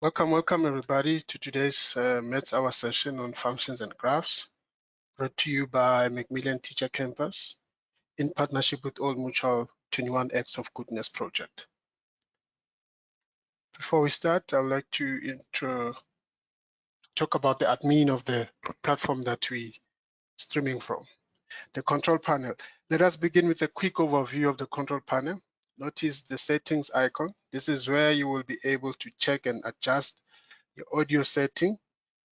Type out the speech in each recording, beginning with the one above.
Welcome everybody to today's Maths Hour session on functions and graphs, brought to you by Macmillan Teacher Campus in partnership with Old Mutual 21 Acts of Goodness project. Before we start, I would like to talk about the admin of the platform that we streaming from, the control panel. Let us begin with a quick overview of the control panel. Notice the settings icon. This is where you will be able to check and adjust your audio setting.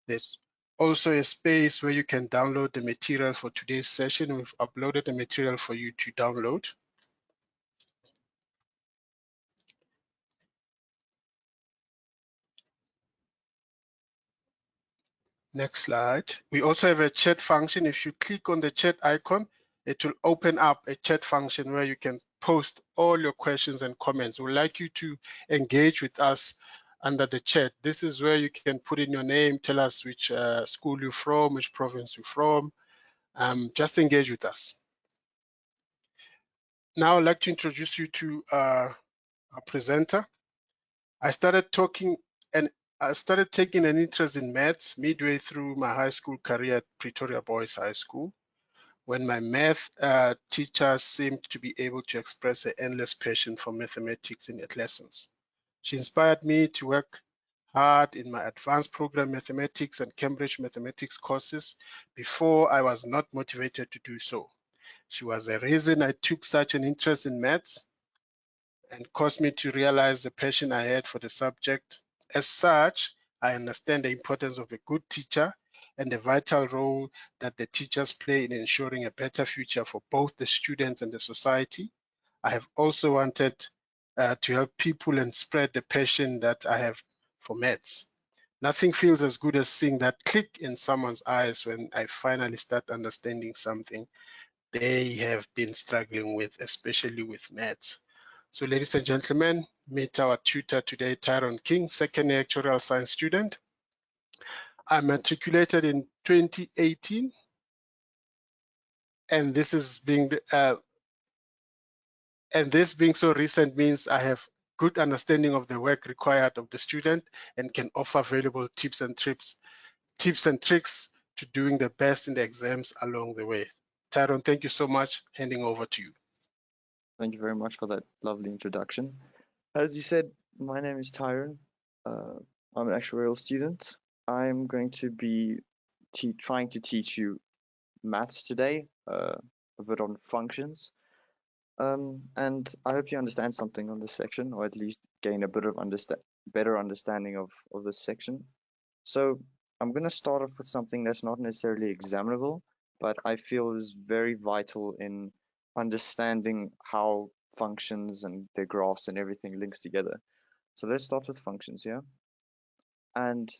There's also a space where you can download the material for today's session. We've uploaded the material for you to download. Next slide. We also have a chat function. If you click on the chat icon, it will open up a chat function where you can post all your questions and comments. We'd like you to engage with us under the chat. This is where you can put in your name, tell us which school you're from, which province you're from. Just engage with us. Now I'd like to introduce you to our presenter. I started taking an interest in maths midway through my high school career at Pretoria Boys High School, when my math teacher seemed to be able to express an endless passion for mathematics in her lessons. She inspired me to work hard in my advanced program mathematics and Cambridge mathematics courses before I was not motivated to do so. She was the reason I took such an interest in maths and caused me to realize the passion I had for the subject. As such, I understand the importance of a good teacher and the vital role that the teachers play in ensuring a better future for both the students and the society. I have also wanted to help people and spread the passion that I have for maths. Nothing feels as good as seeing that click in someone's eyes when I finally start understanding something they have been struggling with, especially with maths. So ladies and gentlemen, meet our tutor today, Tyrone King, second year actuarial science student. I matriculated in 2018, and this being so recent means I have good understanding of the work required of the student and can offer valuable tips and tricks to doing the best in the exams along the way. Tyrone, thank you so much. Handing over to you. Thank you very much for that lovely introduction. As you said, my name is Tyrone. I'm an actuarial student. I'm going to be trying to teach you maths today, a bit on functions. And I hope you understand something on this section, or at least gain a bit of better understanding of this section. So I'm going to start off with something that's not necessarily examinable, but I feel is very vital in understanding how functions and their graphs and everything links together. So let's start with functions here. And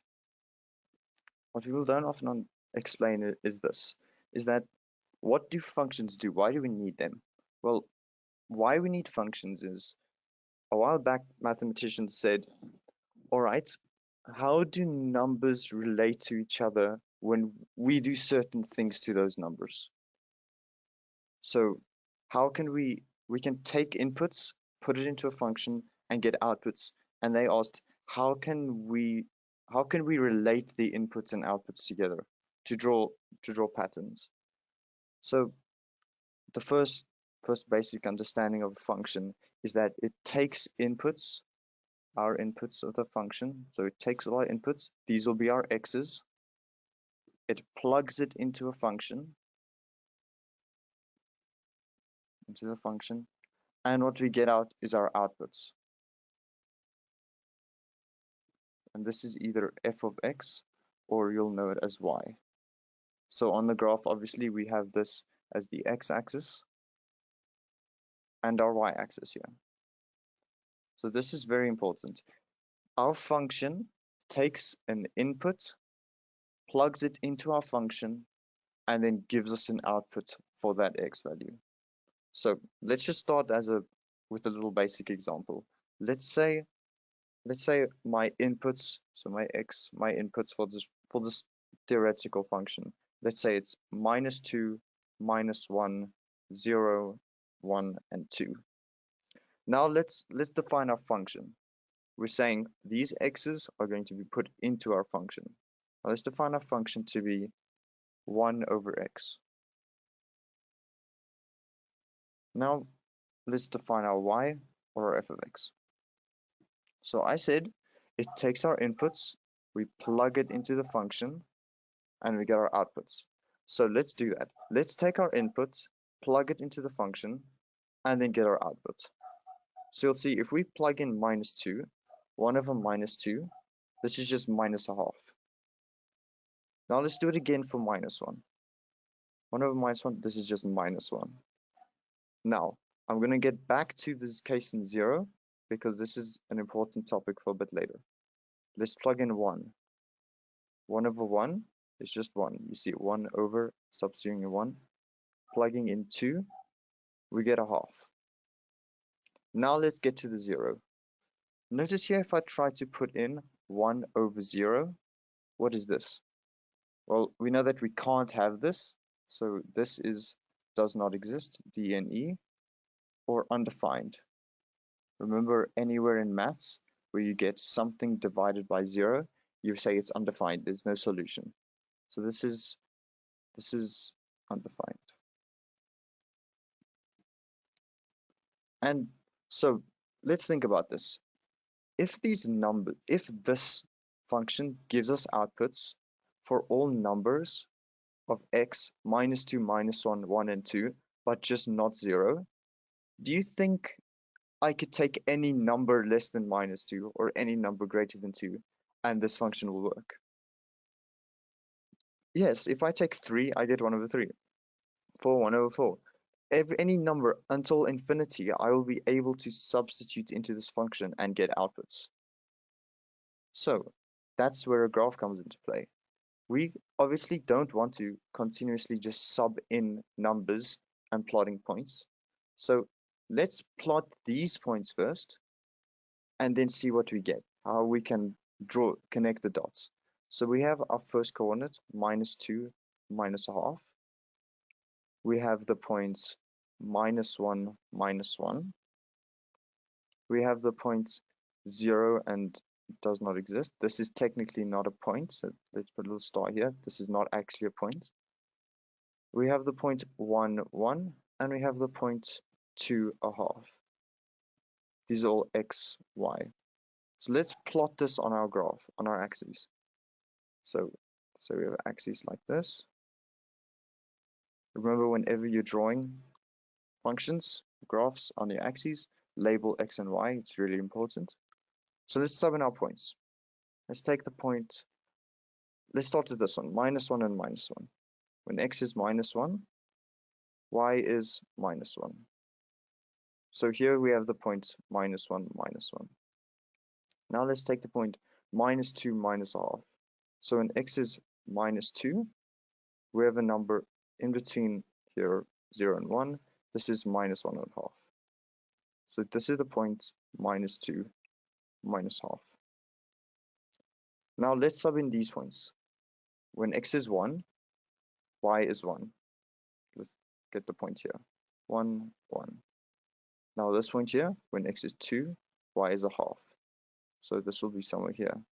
what people don't often explain is this, is that what do functions do? Why do we need them? Well, why we need functions is, a while back, mathematicians said, all right, how do numbers relate to each other when we do certain things to those numbers? So how can we can take inputs, put it into a function and get outputs. And they asked, how can we relate the inputs and outputs together to draw patterns? So the first basic understanding of a function is that it takes inputs, our inputs of the function. So it takes our inputs, these will be our x's. It plugs it into a function, and what we get out is our outputs. And this is either f of x, or you'll know it as y. So on the graph, obviously, we have this as the x-axis and our y-axis here. So this is very important. Our function takes an input, plugs it into our function, and then gives us an output for that x value. So let's just start with a little basic example. Let's say my inputs, so my inputs for this theoretical function, let's say it's -2, -1, 0, 1, and 2. Now let's define our function. we're saying these x's are going to be put into our function. Now let's define our function to be 1 over x. Now let's define our y, or our f of x. So I said it takes our inputs, we plug it into the function, and we get our outputs. So let's do that. Let's take our input, plug it into the function, and then get our output. So you'll see if we plug in -2, 1 over -2, this is just -1/2. Now let's do it again for -1. 1 over -1, this is just -1. Now, I'm going to get back to this case in 0, because this is an important topic for a bit later. Let's plug in 1. 1 over 1 is just 1. You see 1 over, substituting in 1. Plugging in 2, we get a half. Now let's get to the 0. Notice here if I try to put in 1 over 0, what is this? Well, we know that we can't have this, so this does not exist, DNE, or undefined. Remember, anywhere in maths where you get something divided by 0, you say it's undefined, there's no solution. So this is undefined. And so let's think about this. If this function gives us outputs for all numbers of x -2, -1, 1, and 2, but just not 0, do you think I could take any number less than -2 or any number greater than 2 and this function will work? Yes, if I take 3, I get 1 over 3. 4, 1 over 4. Any number until infinity, I will be able to substitute into this function and get outputs. So that's where a graph comes into play. We obviously don't want to continuously just sub in numbers and plotting points. So let's plot these points first and then see what we get, how we can connect the dots. So we have our first coordinate, -2, -1/2. We have the points -1, -1. We have the points 0 and does not exist. This is technically not a point, so let's put a little star here. This is not actually a point. We have the point 1, 1, and we have the point 2/2. These are all x, y. So let's plot this on our graph, on our axes. So we have axes like this. Remember, whenever you're drawing functions, graphs on the axes, label x and y. It's really important. So let's sub in our points. Let's take the point. Let's start with this one, -1 and -1. When x is -1, y is -1. So here we have the point -1, -1. Now let's take the point -2, -1/2. So when x is -2, we have a number in between here, 0 and 1. This is -1/2. So this is the point -2, -1/2. Now let's sub in these points. When x is 1, y is 1. Let's get the point here. 1, 1. Now this point here, when x is 2, y is 1/2. So this will be somewhere here.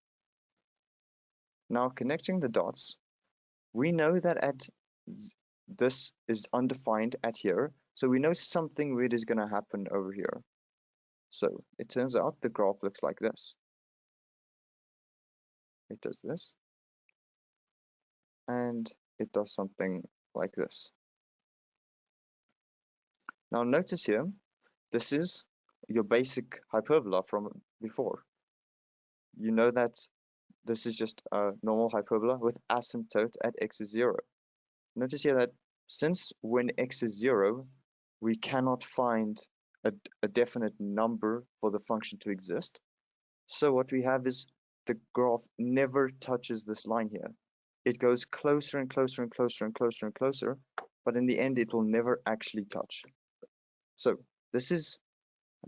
Now connecting the dots, we know that this is undefined at here, so we know something weird is going to happen over here. So it turns out the graph looks like this. It does this, and it does something like this. Now notice here, this is your basic hyperbola from before. You know that this is just a normal hyperbola with asymptote at x is 0. Notice here that since when x is 0, we cannot find a definite number for the function to exist. So what we have is the graph never touches this line here. It goes closer and closer and closer and closer and closer, but in the end it will never actually touch. So this is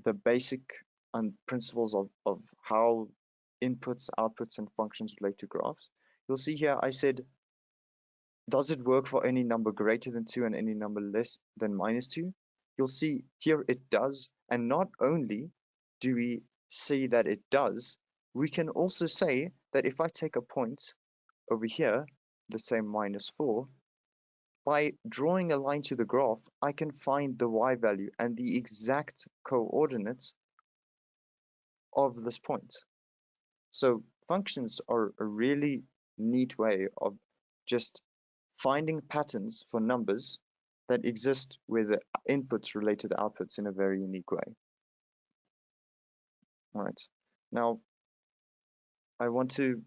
the basic principles of how inputs, outputs, and functions relate to graphs. You'll see here I said, does it work for any number greater than 2 and any number less than -2? You'll see here it does, and not only do we see that it does, we can also say that if I take a point over here, let's say -4, by drawing a line to the graph, I can find the y value and the exact coordinates of this point. So functions are a really neat way of just finding patterns for numbers that exist where the inputs relate to the outputs in a very unique way. All right, now I want to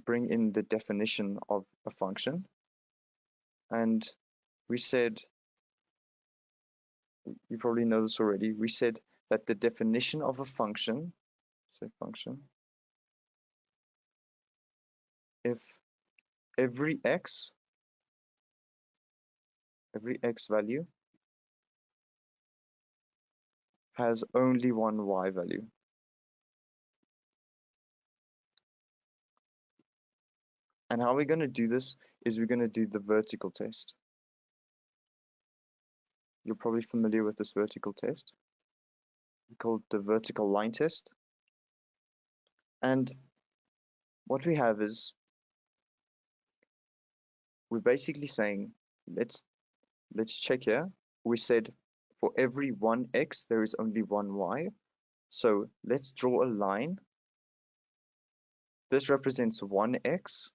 bring in the definition of a function. And we said, you probably know this already, we said that the definition of a function, say function, if every x value has only one y value. And how we're going to do this is we're going to do the vertical test. You're probably familiar with this vertical test. We call it the vertical line test. And what we have is we're basically saying, let's check here. We said for every one x, there is only one y. So let's draw a line. This represents one x.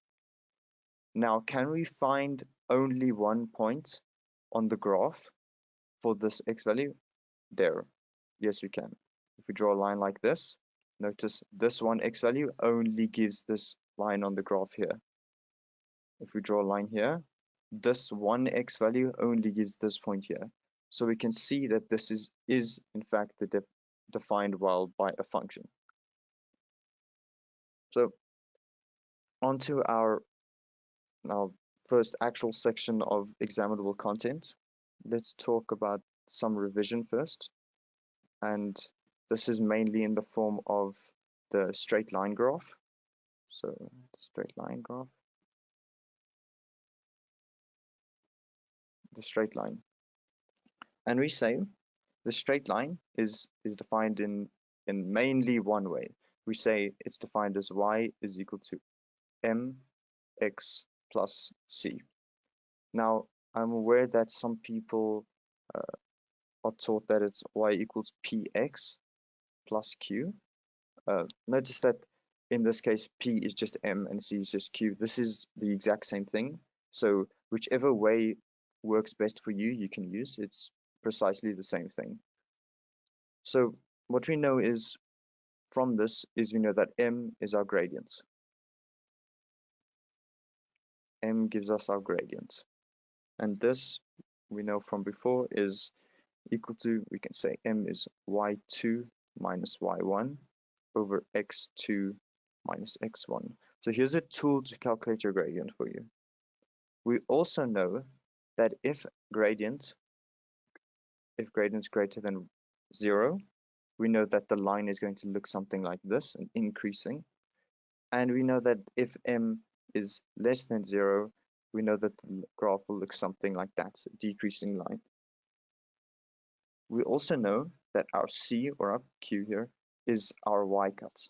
Now, can we find only one point on the graph for this x value? There. Yes, we can. If we draw a line like this, notice this one x value only gives this line on the graph here. If we draw a line here, this one x value only gives this point here. So we can see that this is in fact defined well by a function. So onto our now first actual section of examinable content. Let's talk about some revision first. And this is mainly in the form of the straight line graph. So straight line graph, the straight line. And we say the straight line is defined in mainly one way. We say it's defined as y is equal to mx plus c. Now, I'm aware that some people are taught that it's y equals px plus q. Notice that in this case, p is just m and c is just q. This is the exact same thing. So whichever way works best for you, you can use. It's precisely the same thing. So what we know is from this is we know that m is our gradient. M gives us our gradient. And this we know from before is equal to, we can say m is y2 minus y1 over x2 minus x1. So here's a tool to calculate your gradient for you. We also know that if gradient is greater than 0, we know that the line is going to look something like this, and increasing. And we know that if m is less than 0, we know that the graph will look something like that, a decreasing line. We also know that our c, or our q here, is our y-cut.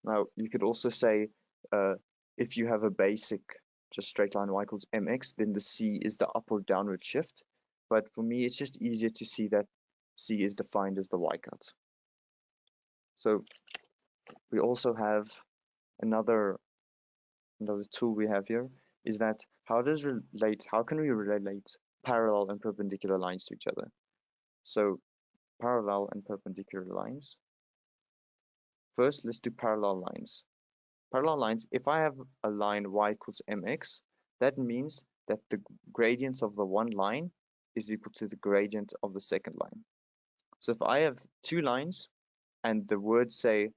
Now, you could also say, if you have a basic just straight line y equals mx, then the c is the up or downward shift. But for me, it's just easier to see that c is defined as the y-cut. So we also have another tool we have here is that how can we relate parallel and perpendicular lines to each other? So parallel and perpendicular lines. First, let's do parallel lines. Parallel lines, if I have a line y equals mx, that means that the gradient of the one line is equal to the gradient of the second line. So if I have two lines and the words say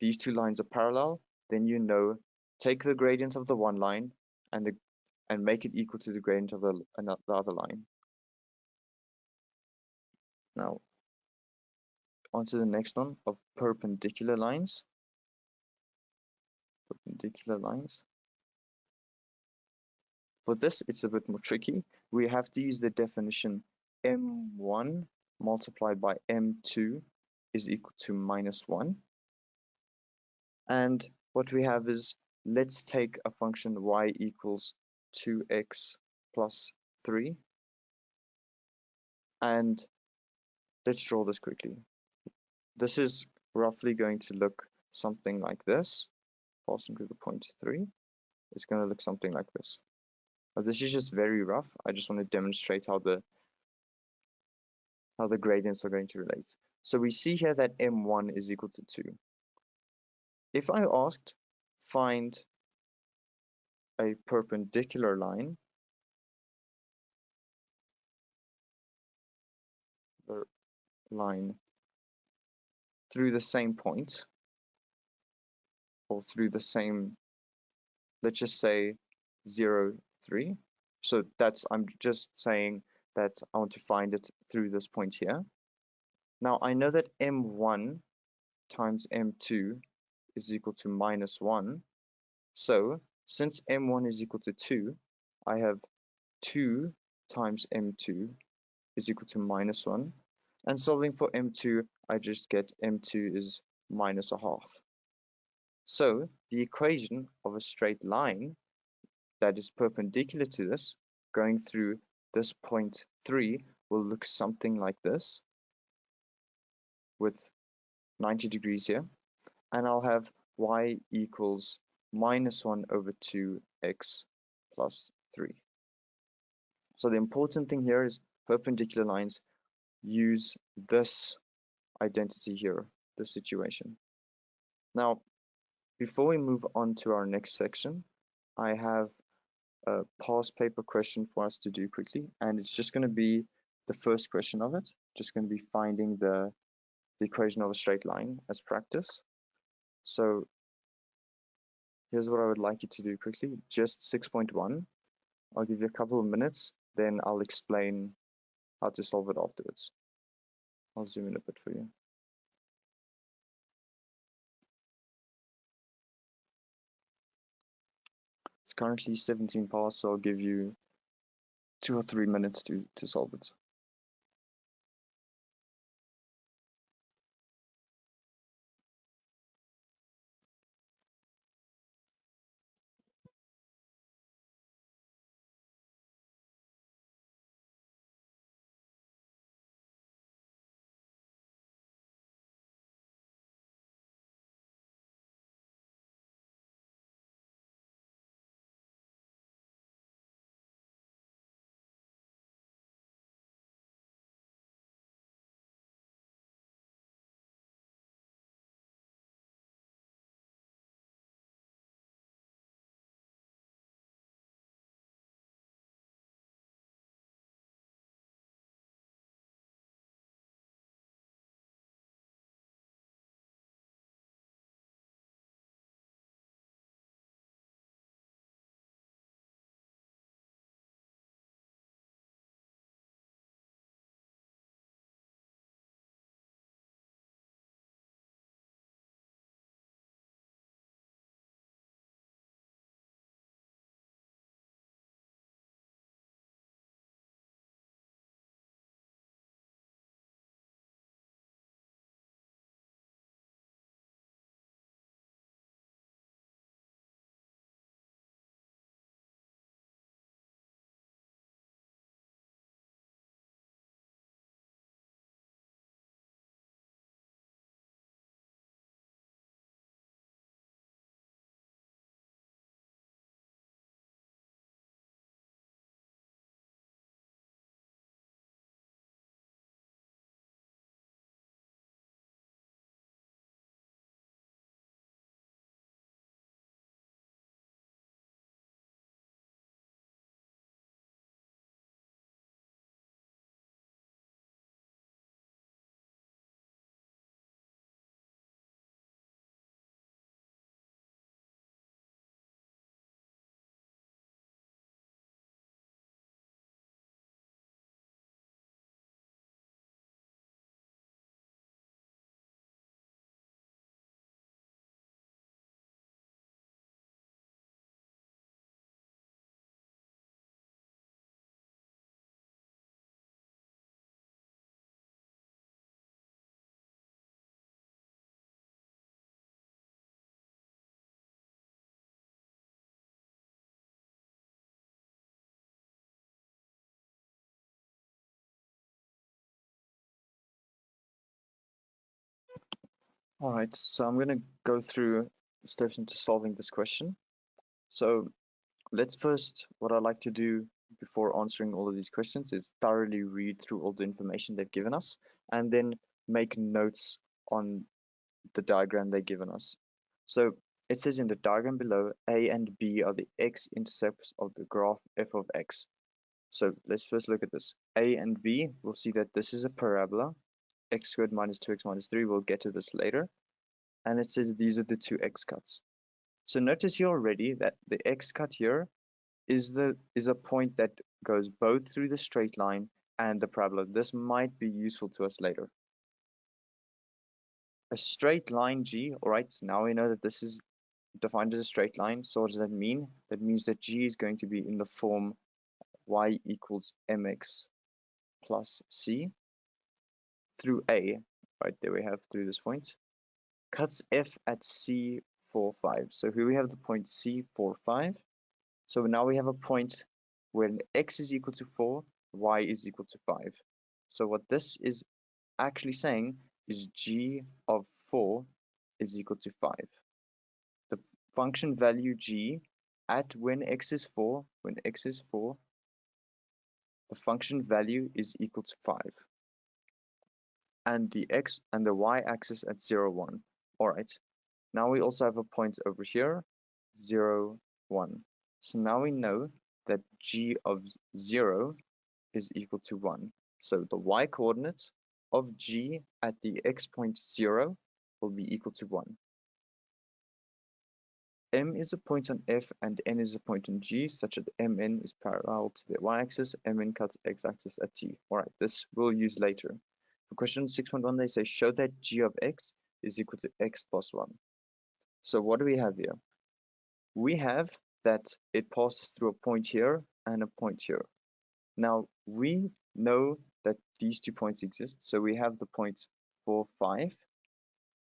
these two lines are parallel, then you know, take the gradient of the one line and make it equal to the gradient of the other line. Now, on to the next one of perpendicular lines. Perpendicular lines. For this, it's a bit more tricky. We have to use the definition m1 multiplied by m2 is equal to -1. And what we have is, let's take a function y equals 2x plus 3, and let's draw this quickly. This is roughly going to look something like this. Passing through the point 3, it's going to look something like this. But this is just very rough. I just want to demonstrate how the gradients are going to relate. So we see here that m1 is equal to 2. If I asked find a perpendicular line, the line through the same point, or through the same, let's just say 0, 3. So that's, I'm just saying that I want to find it through this point here. Now I know that m1 times m2 is equal to -1. So since m1 is equal to 2, I have 2 times m2 is equal to -1. And solving for m2, I just get m2 is -1/2. So the equation of a straight line that is perpendicular to this, going through this point 3, will look something like this, with 90 degrees here. And I'll have y equals -1/2x plus 3. So the important thing here is perpendicular lines use this identity here, this situation. Now, before we move on to our next section, I have a past paper question for us to do quickly, and it's just going to be the first question of it, just going to be finding the equation of a straight line as practice. So here's what I would like you to do quickly, just 6.1. I'll give you a couple of minutes, then I'll explain how to solve it afterwards. I'll zoom in a bit for you. It's currently 17 past, so I'll give you 2 or 3 minutes to solve it. All right, so I'm going to go through steps into solving this question. So let's first, what I like to do before answering all of these questions is thoroughly read through all the information they've given us and then make notes on the diagram they've given us. So it says in the diagram below, A and B are the x-intercepts of the graph f of x. So let's first look at this. A and B, we'll see that this is a parabola, x squared minus 2x minus 3, we'll get to this later. And it says these are the two x cuts. So notice here already that the x cut here is a point that goes both through the straight line and the parabola. This might be useful to us later. A straight line G, all right, so now we know that this is defined as a straight line. So what does that mean? That means that G is going to be in the form y equals mx plus c through A, right, there we have through this point, cuts f at c 4, 5. So here we have the point c 4, 5. So now we have a point when x is equal to 4, y is equal to 5. So what this is actually saying is g of 4 is equal to 5. The function value g at when x is 4, the function value is equal to 5. And the x and the y axis at 0, 1. All right, now we also have a point over here, 0, 1. So now we know that g of 0 is equal to 1. So the y coordinates of g at the x point 0 will be equal to 1. M is a point on F and N is a point on G such that Mn is parallel to the y-axis, Mn cuts x-axis at T. Alright, this we'll use later. For question 6.1 they say show that g of x is equal to x plus 1. So what do we have here? We have that it passes through a point here and a point here. Now we know that these 2 points exist, so we have the point 4, 5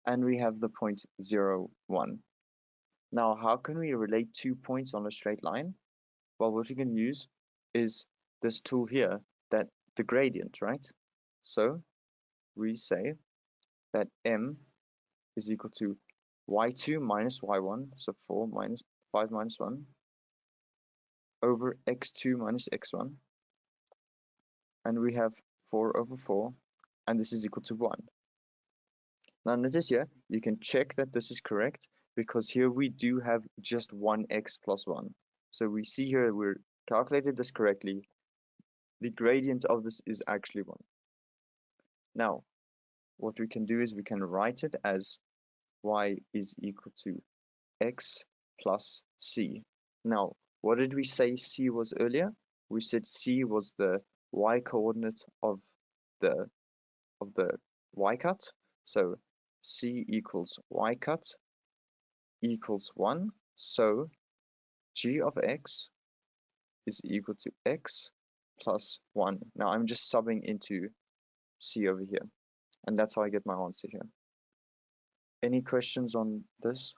and we have the point 0, 1. Now, how can we relate 2 points on a straight line? Well, what we can use is this tool here, that the gradient, right? So we say that m is equal to y2 minus y1, so 4 minus 5 minus 1, over x2 minus x1, and we have 4 over 4, and this is equal to 1. Now notice here, you can check that this is correct, because here we do have just one x plus 1. So we see here we're calculated this correctly. The gradient of this is actually 1. Now, what we can do is we can write it as y is equal to x plus c. Now, what did we say c was earlier? We said c was the y coordinate of the y cut. So c equals y cut equals 1. So g of x is equal to x plus 1. Now I'm just subbing into c over here, and that's how I get my answer here. Any questions on this?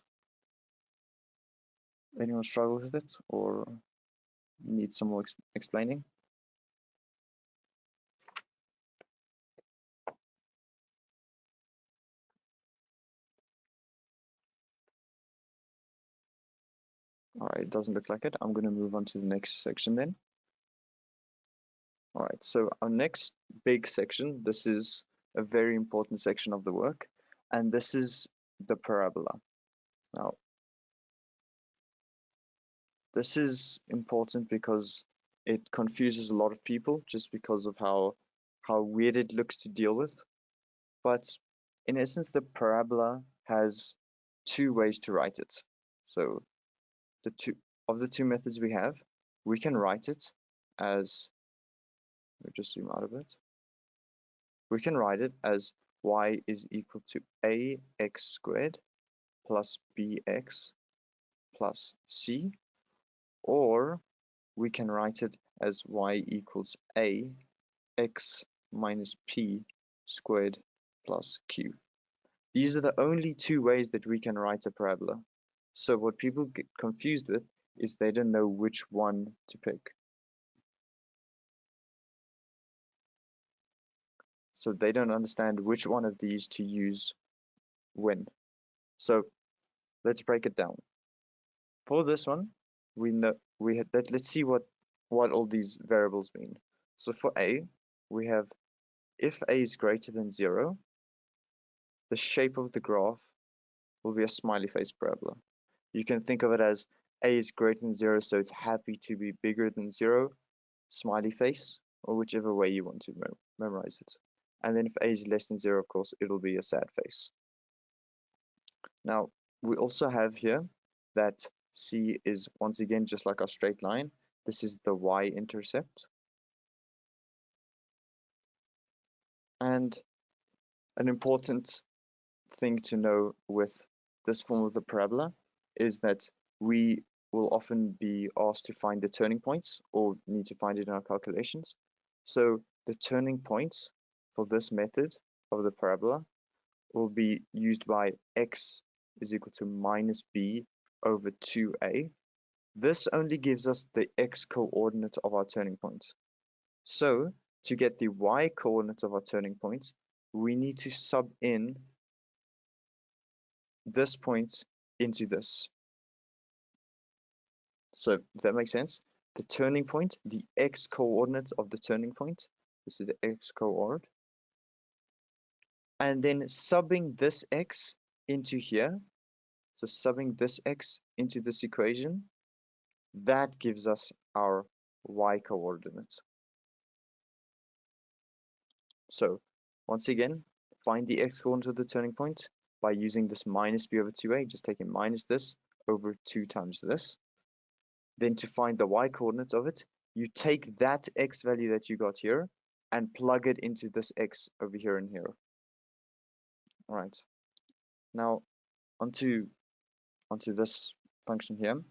Anyone struggle with it or need some more explaining? All right, it doesn't look like it. I'm going to move on to the next section then. All right, so our next big section, this is a very important section of the work, and this is the parabola. Now, this is important because it confuses a lot of people just because of how weird it looks to deal with. But in essence, the parabola has 2 ways to write it. So the two methods we have, we can write it as, let me just zoom out of it. We can write it as y is equal to ax squared plus bx plus c, or we can write it as y equals a x minus p squared plus q. These are the only 2 ways that we can write a parabola. So what people get confused with is they don't know which one to pick. So they don't understand which one of these to use win. So let's break it down. For this one, let's see what all these variables mean. So for a, we have if a is greater than 0, the shape of the graph will be a smiley face parabola. You can think of it as a is greater than 0, so it's happy to be bigger than 0, smiley face, or whichever way you want to memorize it. And then if a is less than 0, of course, it'll be a sad face. Now, we also have here that C is, once again, just like our straight line. This is the y-intercept. And an important thing to know with this form of the parabola is that we will often be asked to find the turning points or need to find it in our calculations. So the turning points for this method of the parabola will be used by x is equal to minus b over 2a. This only gives us the x coordinate of our turning point. So to get the y coordinate of our turning point, we need to sub in this point into this. So if that makes sense, the turning point, the x coordinate of the turning point, this is the x coordinate, and then subbing this x into here, so subbing this x into this equation, that gives us our y coordinate. So once again, find the x coordinate of the turning point by using this minus b over 2a, just taking minus this over 2 times this. Then to find the y coordinate of it, you take that x value that you got here and plug it into this x over here and here. All right. Now onto this function here,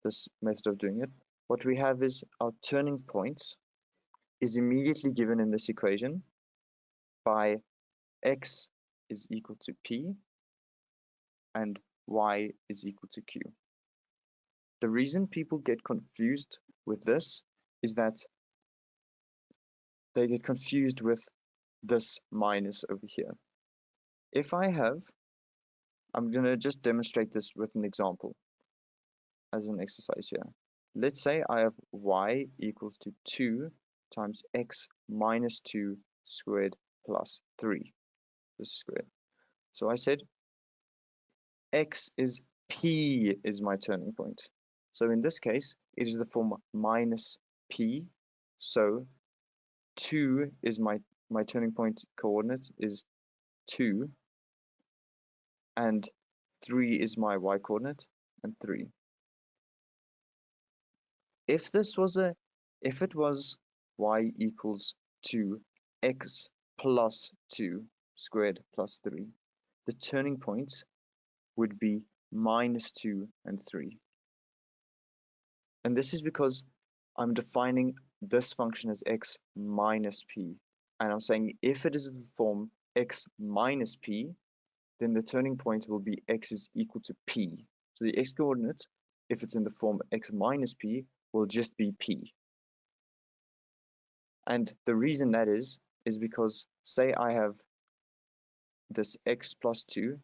this method of doing it. What we have is our turning point is immediately given in this equation by x is equal to p and y is equal to q. The reason people get confused with this is that they get confused with this minus over here. If I'm going to just demonstrate this with an example as an exercise here. Let's say I have y equals to 2 times x minus 2 squared plus 3. This is squared. So I said x is p is my turning point. So in this case, it is the form minus p. So 2 is my turning point coordinate is 2, and 3 is my y coordinate, and 3. If it was y equals to x plus 2 squared plus 3, the turning points would be minus 2 and 3. And this is because I'm defining this function as x minus p. And I'm saying if it is the form x minus p, then the turning point will be x is equal to p. So the x coordinate, if it's in the form x minus p, will just be p. And the reason that is because say I have this x plus 2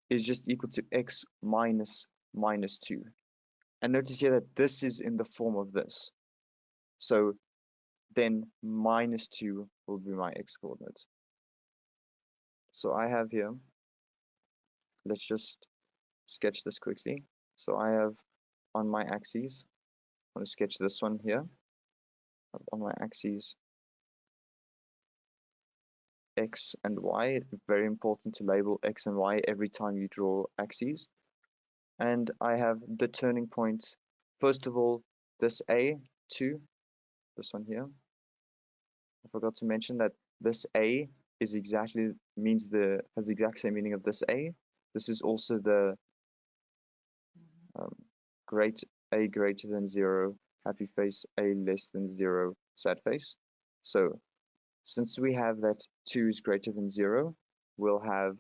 is just equal to x minus minus 2. And notice here that this is in the form of this. So then minus 2 will be my x coordinate. So I have here, let's just sketch this quickly. So I have on my axes, I'm going to sketch this one here. On my axes, x and y, very important to label x and y every time you draw axes. And I have the turning point, first of all, this a, 2, this one here. I forgot to mention that this a is has the exact same meaning of this a. This is also the a greater than 0, happy face, a less than 0, sad face. So since we have that 2 is greater than 0, we'll have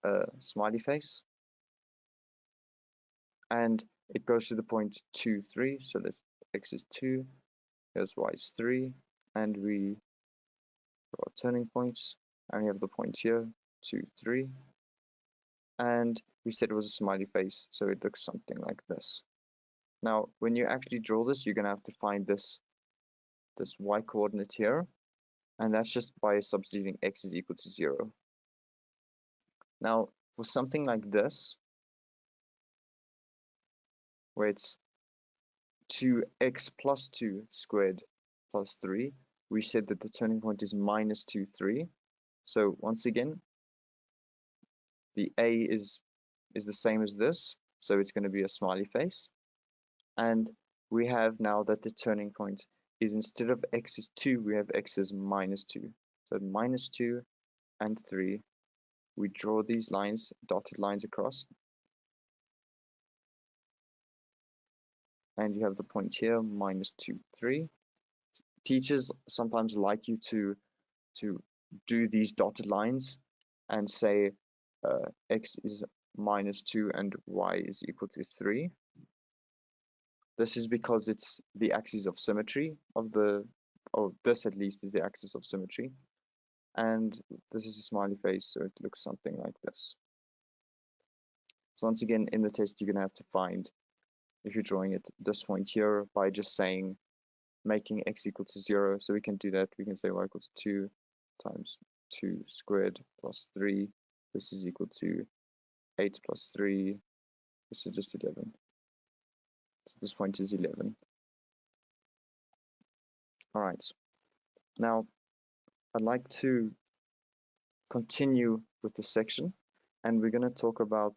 a smiley face, and it goes to the point 2, 3. So that's x is 2, here's y is 3, and we our turning points, and we have the point here, 2, 3, and we said it was a smiley face, so it looks something like this. Now, when you actually draw this, you're going to have to find this y coordinate here, and that's just by substituting x is equal to 0. Now, for something like this, where it's 2x plus 2 squared plus 3, we said that the turning point is minus 2, 3. So once again, the a is the same as this, so it's going to be a smiley face. And we have now that the turning point is, instead of x is 2, we have x is minus 2. So minus 2 and 3. We draw these lines, dotted lines across. And you have the point here, minus 2, 3. Teachers sometimes like you to do these dotted lines and say x is minus 2 and y is equal to 3. This is because it's the axis of symmetry of this at least is the axis of symmetry. And this is a smiley face, so it looks something like this. So once again, in the test, you're going to have to find, if you're drawing it, this point here by just saying, making x equal to 0. So we can do that. We can say y equals 2 times 2 squared plus 3. This is equal to 8 plus 3. This is just 11. So this point is 11. All right. Now, I'd like to continue with this section, and we're going to talk about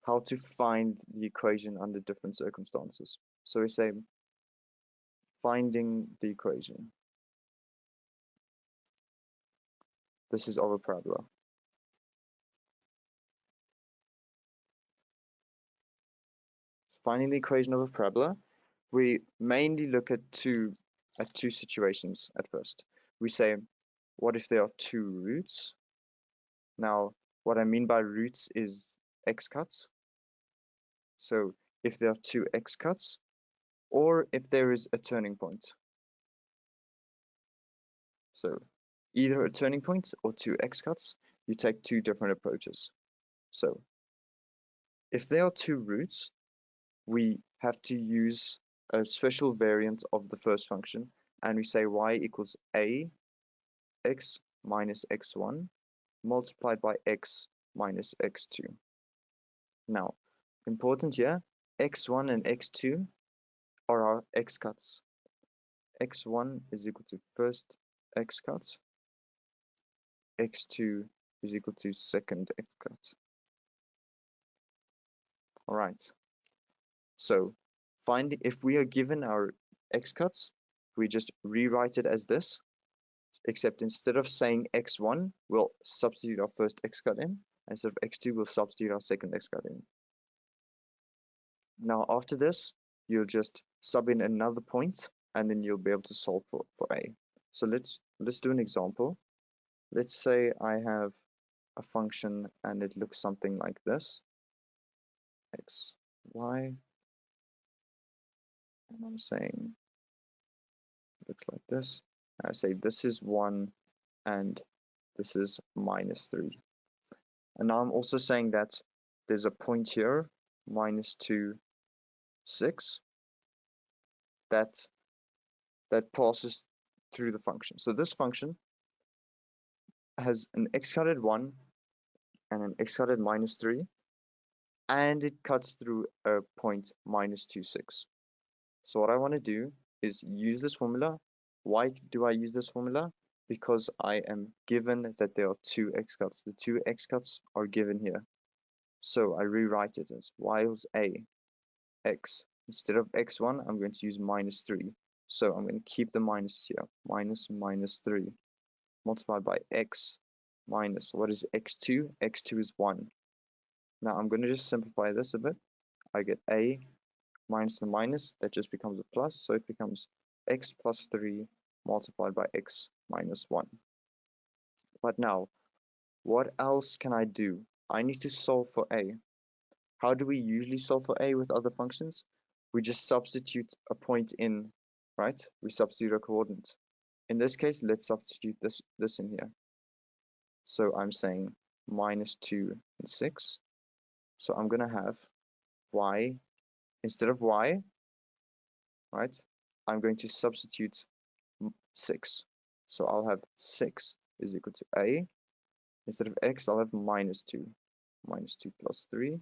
how to find the equation under different circumstances. So we say finding the equation. This is of a parabola. Finding the equation of a parabola, we mainly look at two situations at first. We say, what if there are two roots? Now, what I mean by roots is x-cuts. So if there are two x-cuts, or if there is a turning point. So either a turning point or two x-cuts, you take two different approaches. So if there are two roots, we have to use a special variant of the first function, and we say y equals a x minus x1 multiplied by x minus x2. Now, important here, x1 and x2 are our x-cuts. x1 is equal to first x-cut, x2 is equal to second x-cut. All right. So if we are given our x-cuts, we just rewrite it as this, except instead of saying x1, we'll substitute our first x-cut in. Instead of x2, we'll substitute our second x-cut in. Now after this, you'll just sub in another point, and then you'll be able to solve for a. So let's do an example. Let's say I have a function and it looks something like this. X, y, and I'm saying it looks like this. I say this is 1 and this is minus 3. And now I'm also saying that there's a point here, minus 2, 6, that passes through the function. So this function has an x-cutted 1 and an x-cutted minus 3, and it cuts through a point minus 2, 6. So what I want to do is use this formula. Why do I use this formula? Because I am given that there are two x-cuts. The two x-cuts are given here. So I rewrite it as y equals a x. Instead of x1, I'm going to use minus 3. So I'm going to keep the minus here. Minus 3 multiplied by x minus, what is x2? x2 is 1. Now I'm going to just simplify this a bit. I get a minus the minus, that just becomes a plus, so it becomes x plus 3 multiplied by x minus 1. But now, what else can I do? I need to solve for a. How do we usually solve for a with other functions? We just substitute a point in, right? We substitute a coordinate. In this case, let's substitute this in here. So I'm saying minus 2 and 6. So I'm going to have y, instead of y, right, I'm going to substitute 6. So I'll have 6 is equal to a. Instead of x, I'll have minus 2. Minus 2 plus 3.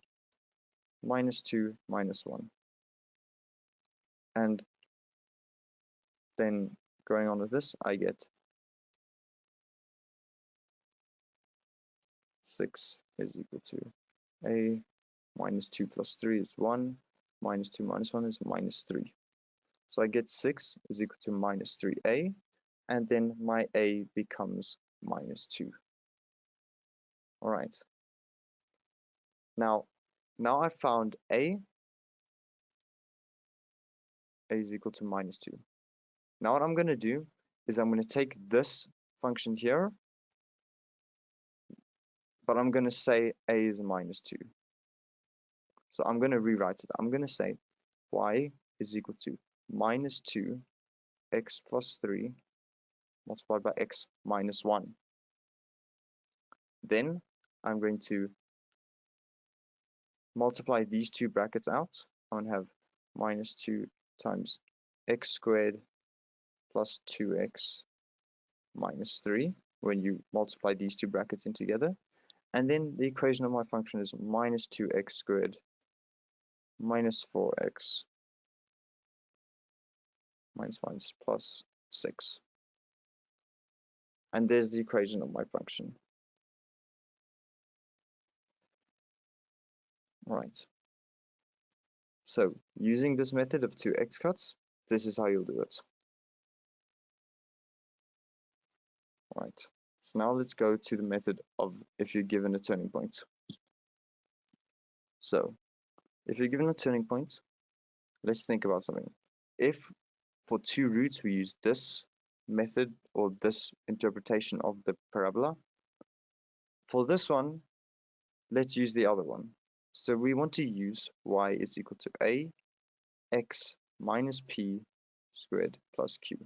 Minus 2 minus 1. And then going on with this, I get 6 is equal to a. Minus 2 plus 3 is 1. Minus 2 minus 1 is minus 3. So I get 6 is equal to minus 3a. And then my a becomes minus 2. All right. Now I found a is equal to minus 2. Now what I'm going to do is I'm going to take this function here, but I'm going to say a is minus 2. So I'm going to rewrite it. I'm going to say y is equal to minus 2 x plus 3 multiplied by x minus 1. Then I'm going to multiply these two brackets out. I'm going to have minus 2 times x squared plus 2x minus 3 when you multiply these two brackets in together. And then the equation of my function is minus 2x squared minus 4x minus plus 6. And there's the equation of my function. All right. So using this method of 2x cuts, this is how you'll do it. All right. So now let's go to the method of if you're given a turning point. So if you're given a turning point, let's think about something. If for two roots we use this method or this interpretation of the parabola, for this one, let's use the other one. So we want to use y is equal to a x minus p squared plus q.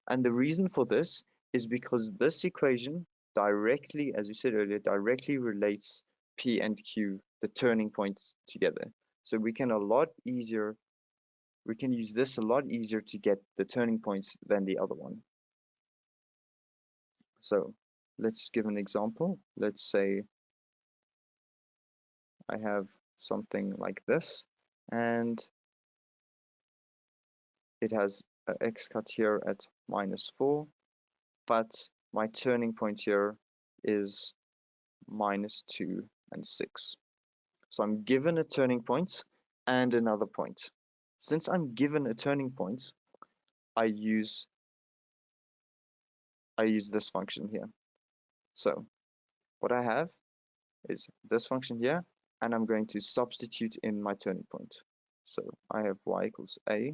And the reason for this is because this equation directly, as we said earlier, directly relates p and q, the turning points, together. So we can use this a lot easier to get the turning points than the other one. So let's give an example. Let's say I have something like this, and it has an x cut here at minus 4, but my turning point here is minus 2 and 6. So I'm given a turning point and another point. Since I'm given a turning point, I use this function here. So what I have is this function here, and I'm going to substitute in my turning point. So I have y equals a.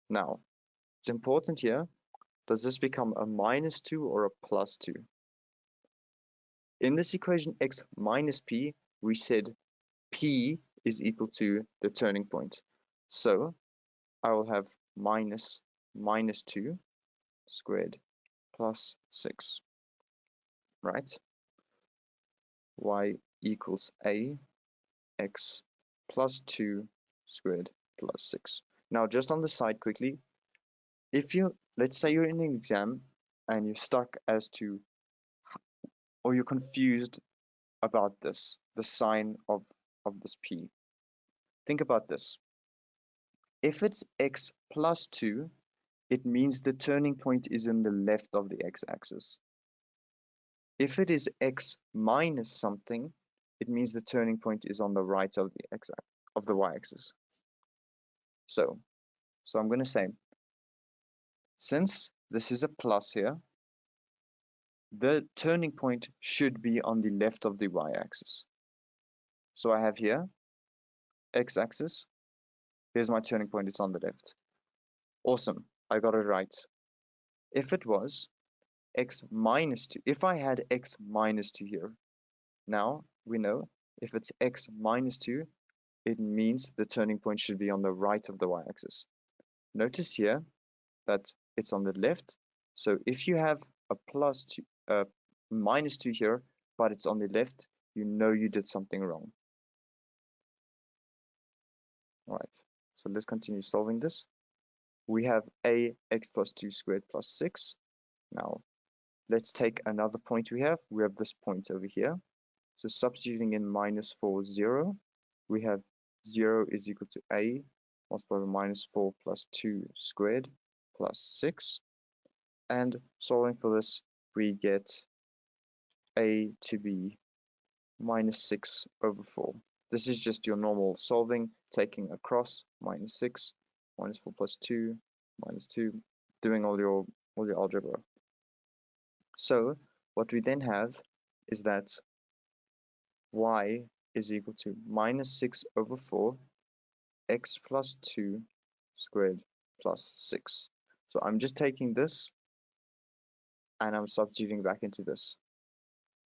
Now, it's important here, does this become a minus 2 or a plus 2? In this equation x minus p, we said p is equal to the turning point. So I will have minus 2 squared plus 6, right? Y equals a x plus 2 squared plus 6. Now, just on the side quickly, if let's say you're in an exam and you're stuck as to, or you're confused about this, the sign of this p. Think about this. If it's x plus 2, it means the turning point is in the left of the x-axis. If it is x minus something, it means the turning point is on the right of the y-axis. So I'm going to say, since this is a plus here, the turning point should be on the left of the y-axis. So I have here x-axis. Here's my turning point. It's on the left. Awesome. I got it right. If it was x minus 2, if I had x minus 2 here, now we know if it's x minus 2, it means the turning point should be on the right of the y-axis. Notice here that it's on the left So if you have a minus 2 here, but it's on the left, you know you did something wrong. All right, so let's continue solving this. We have ax plus 2 squared plus 6. Now, let's take another point we have. We have this point over here. So substituting in minus 4, 0, we have 0 is equal to a multiplied by minus 4 plus 2 squared plus 6. And solving for this, we get a to be minus 6 over 4. This is just your normal solving, taking across minus 6, minus 4 plus 2, minus 2, doing all your algebra. So what we then have is that y is equal to minus 6 over 4 x plus 2 squared plus 6. So I'm just taking this and I'm substituting back into this.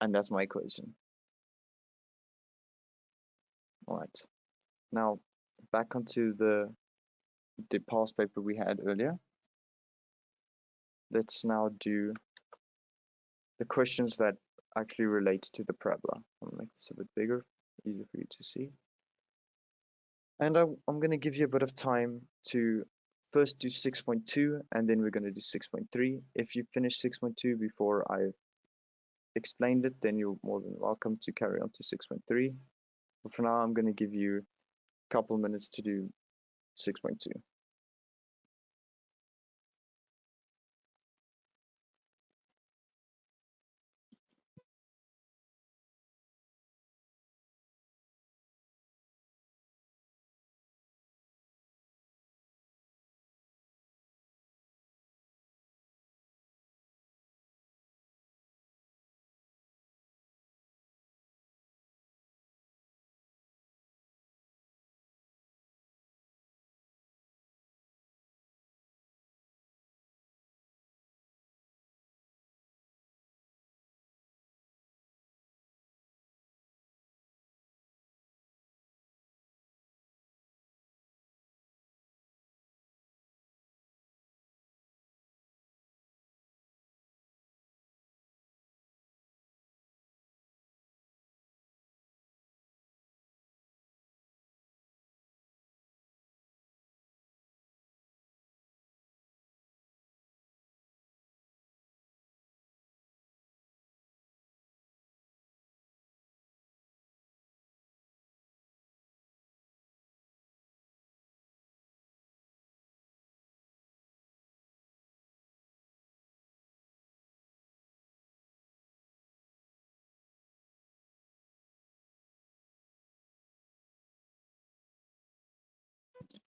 And that's my equation. All right. Now back onto the past paper we had earlier. Let's now do the questions that actually relate to the parabola. I'm gonna make this a bit bigger, easier for you to see. And I'm going to give you a bit of time to first do 6.2 and then we're going to do 6.3. If you finish 6.2 before I explained it, then you're more than welcome to carry on to 6.3. But for now, I'm going to give you a couple minutes to do 6.2.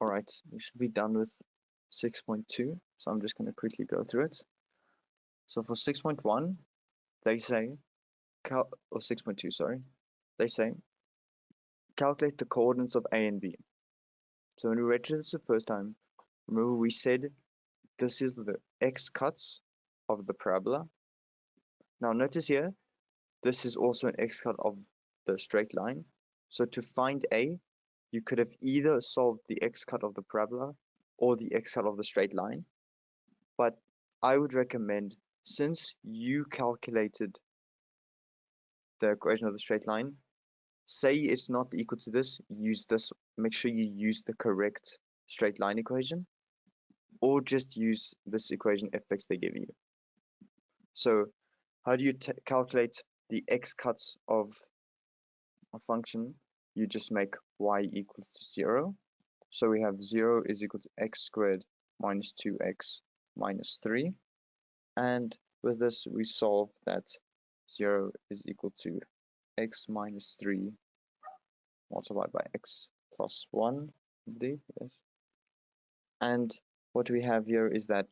All right, we should be done with 6.2. So I'm just going to quickly go through it. So for 6.1, they say, or 6.2, sorry, they say, calculate the coordinates of A and B. So when we read this the first time, remember we said this is the x-cuts of the parabola. Now notice here, this is also an x-cut of the straight line. So to find A, you could have either solved the x-cut of the parabola or the x-cut of the straight line. But I would recommend, since you calculated the equation of the straight line, say it's not equal to this, use this, make sure you use the correct straight line equation, or just use this equation f(x) they give you. So how do you calculate the x-cuts of a function? You just make y equals to 0. So we have 0 is equal to x squared minus 2x minus 3. And with this, we solve that 0 is equal to x minus 3 multiplied by x plus 1, I believe, yes. And what we have here is that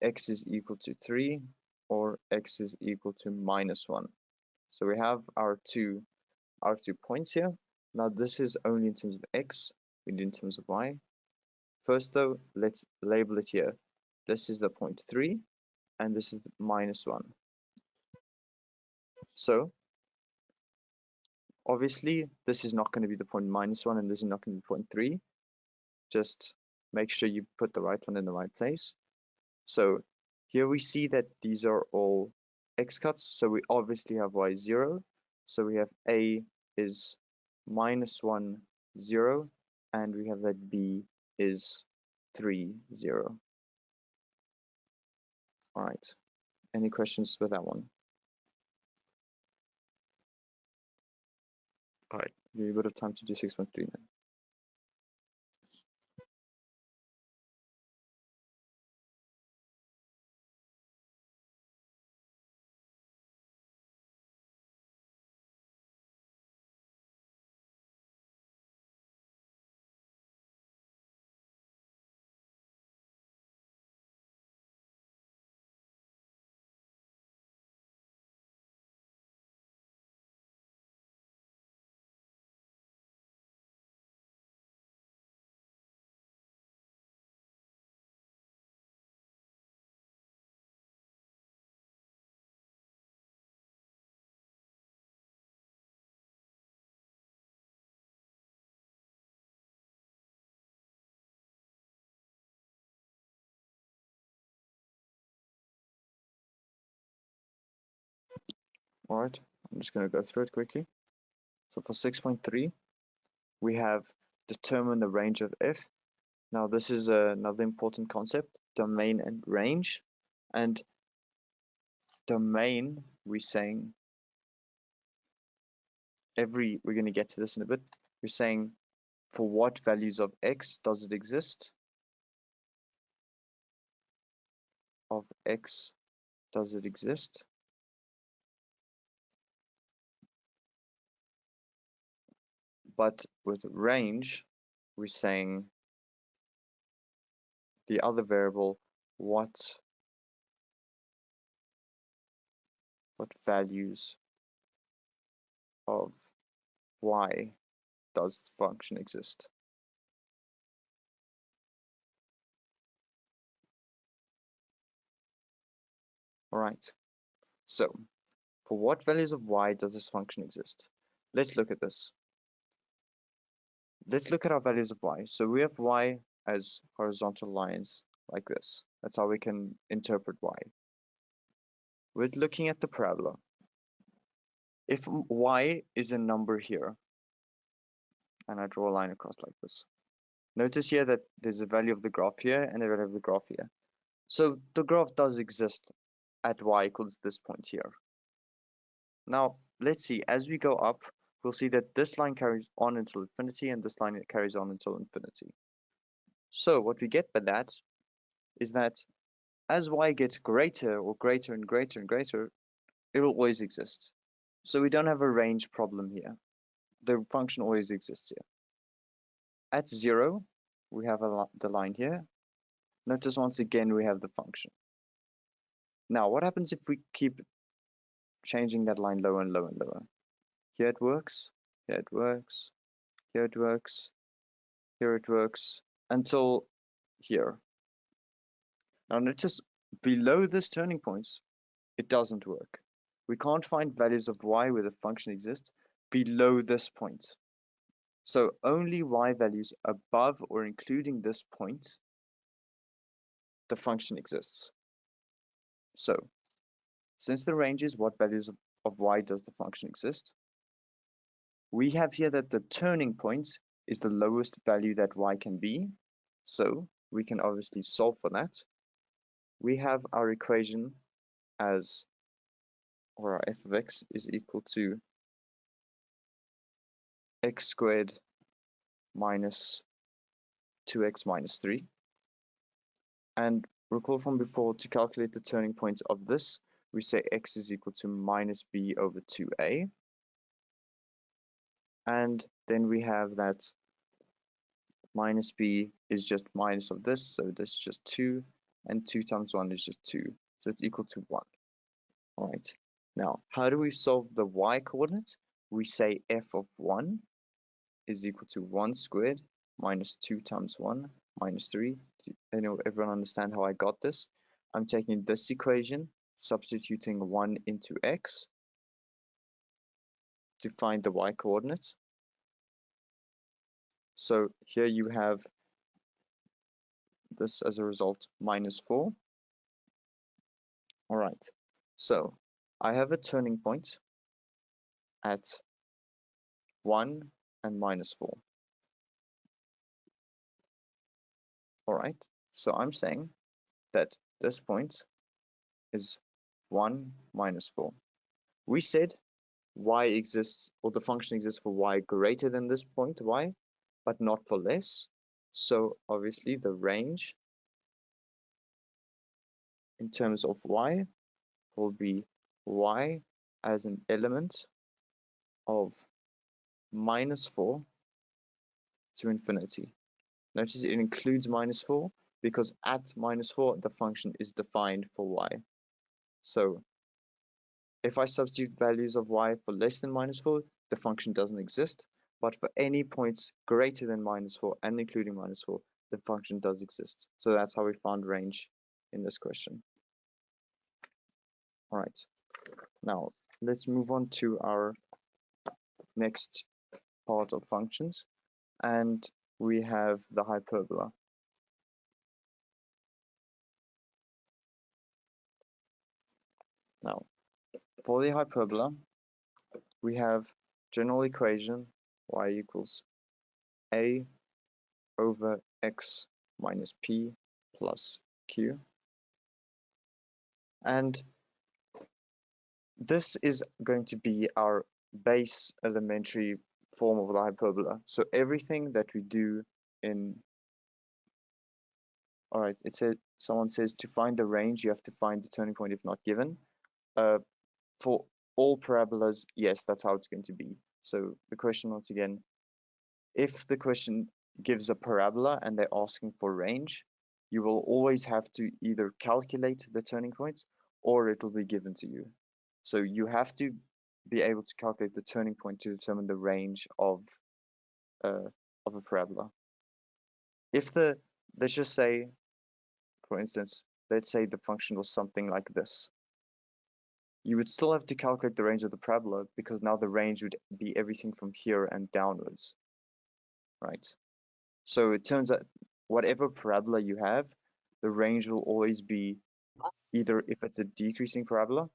x is equal to 3 or x is equal to minus 1. So we have our two points here. Now this is only in terms of x, we do in terms of y. First though, let's label it here. This is the point 3 and this is minus 1. So obviously this is not going to be the point minus 1 and this is not going to be point 3. Just make sure you put the right one in the right place. So Here we see that these are all x cuts, so we obviously have y 0. So we have a is -1, 0, and we have that b is 3, 0. All right, any questions with that one? All right, give you a bit of time to do 6.3 then. All right, I'm just going to go through it quickly. So for 6.3, we have determine the range of f. Now this is another important concept, domain and range. And domain, we're saying we're going to get to this in a bit. We're saying for what values of x does it exist? Of x does it exist? But with range, we're saying the other variable, what values of y does the function exist? All right, so for what values of y does this function exist? Let's look at this. Let's look at our values of y. So we have y as horizontal lines like this. That's how we can interpret y. We're looking at the parabola. If y is a number here, and I draw a line across like this, notice here that there's a value of the graph here and a value of the graph here. So the graph does exist at y equals this point here. Now, let's see, as we go up, we'll see that this line carries on until infinity and this line carries on until infinity. So what we get by that is that as y gets greater or greater and greater and greater, it will always exist. So we don't have a range problem here. The function always exists here. At 0, we have the line here. Notice once again we have the function. Now, what happens if we keep changing that line lower and lower and lower? Here it works, here it works, here it works, here it works, until here. Now notice below this turning point, it doesn't work. We can't find values of y where the function exists below this point. So only y values above or including this point, the function exists. So since the range is what values of y does the function exist, we have here that the turning point is the lowest value that y can be. So we can obviously solve for that. We have our equation as, or our f of x is equal to x squared minus 2x minus 3. And recall from before, to calculate the turning point of this, we say x is equal to minus b over 2a. And then we have that minus b is just minus of this, so this is just 2, and 2 times 1 is just 2, so it's equal to 1. All right, now how do we solve the y coordinate? We say f of 1 is equal to 1 squared minus 2 times 1 minus 3. Everyone understand how I got this? I'm taking this equation, substituting 1 into x to find the y coordinate. So here you have this as a result minus 4. All right, so I have a turning point at 1 and -4. All right, so I'm saying that this point is 1 -4. We said y exists, or the function exists for y greater than this point y, but not for less. So obviously the range in terms of y will be y as an element of -4 to infinity. Notice it includes -4 because at -4 the function is defined for y. So if I substitute values of y for less than -4, the function doesn't exist. But for any points greater than -4 and including -4, the function does exist. So that's how we found range in this question. All right, now let's move on to our next part of functions, and we have the hyperbola. Now, for the hyperbola, we have general equation y equals a over x minus p plus q. And this is going to be our base elementary form of the hyperbola. So everything that we do in, all right, it said, someone says to find the range, you have to find the turning point if not given. For all parabolas, yes, that's how it's going to be. So the question once again, if the question gives a parabola and they're asking for range, you will always have to either calculate the turning points or it will be given to you. So you have to be able to calculate the turning point to determine the range of a parabola. If let's just say, for instance, let's say the function was something like this. You would still have to calculate the range of the parabola because now the range would be everything from here and downwards, right? So it turns out whatever parabola you have, the range will always be either, if it's a decreasing parabola,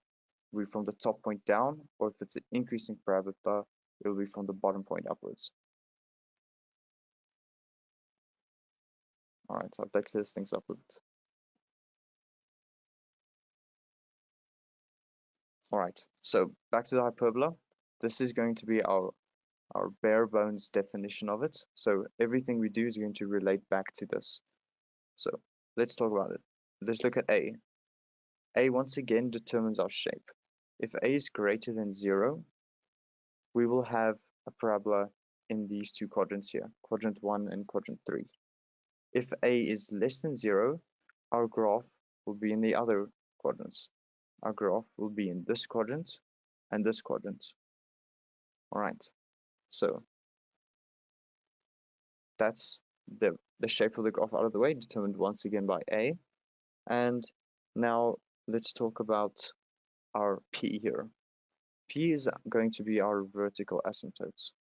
will be from the top point down, or if it's an increasing parabola, it will be from the bottom point upwards. All right, so that clears things up a bit. All right, so back to the hyperbola. This is going to be our bare bones definition of it. So everything we do is going to relate back to this. So let's talk about it. Let's look at A. A once again determines our shape. If A is greater than 0, we will have a parabola in these two quadrants here, quadrant 1 and quadrant 3. If A is less than 0, our graph will be in the other quadrants. Our graph will be in this quadrant and this quadrant. All right, so that's the shape of the graph out of the way, determined once again by A. And now let's talk about our P here. P is going to be our vertical asymptote.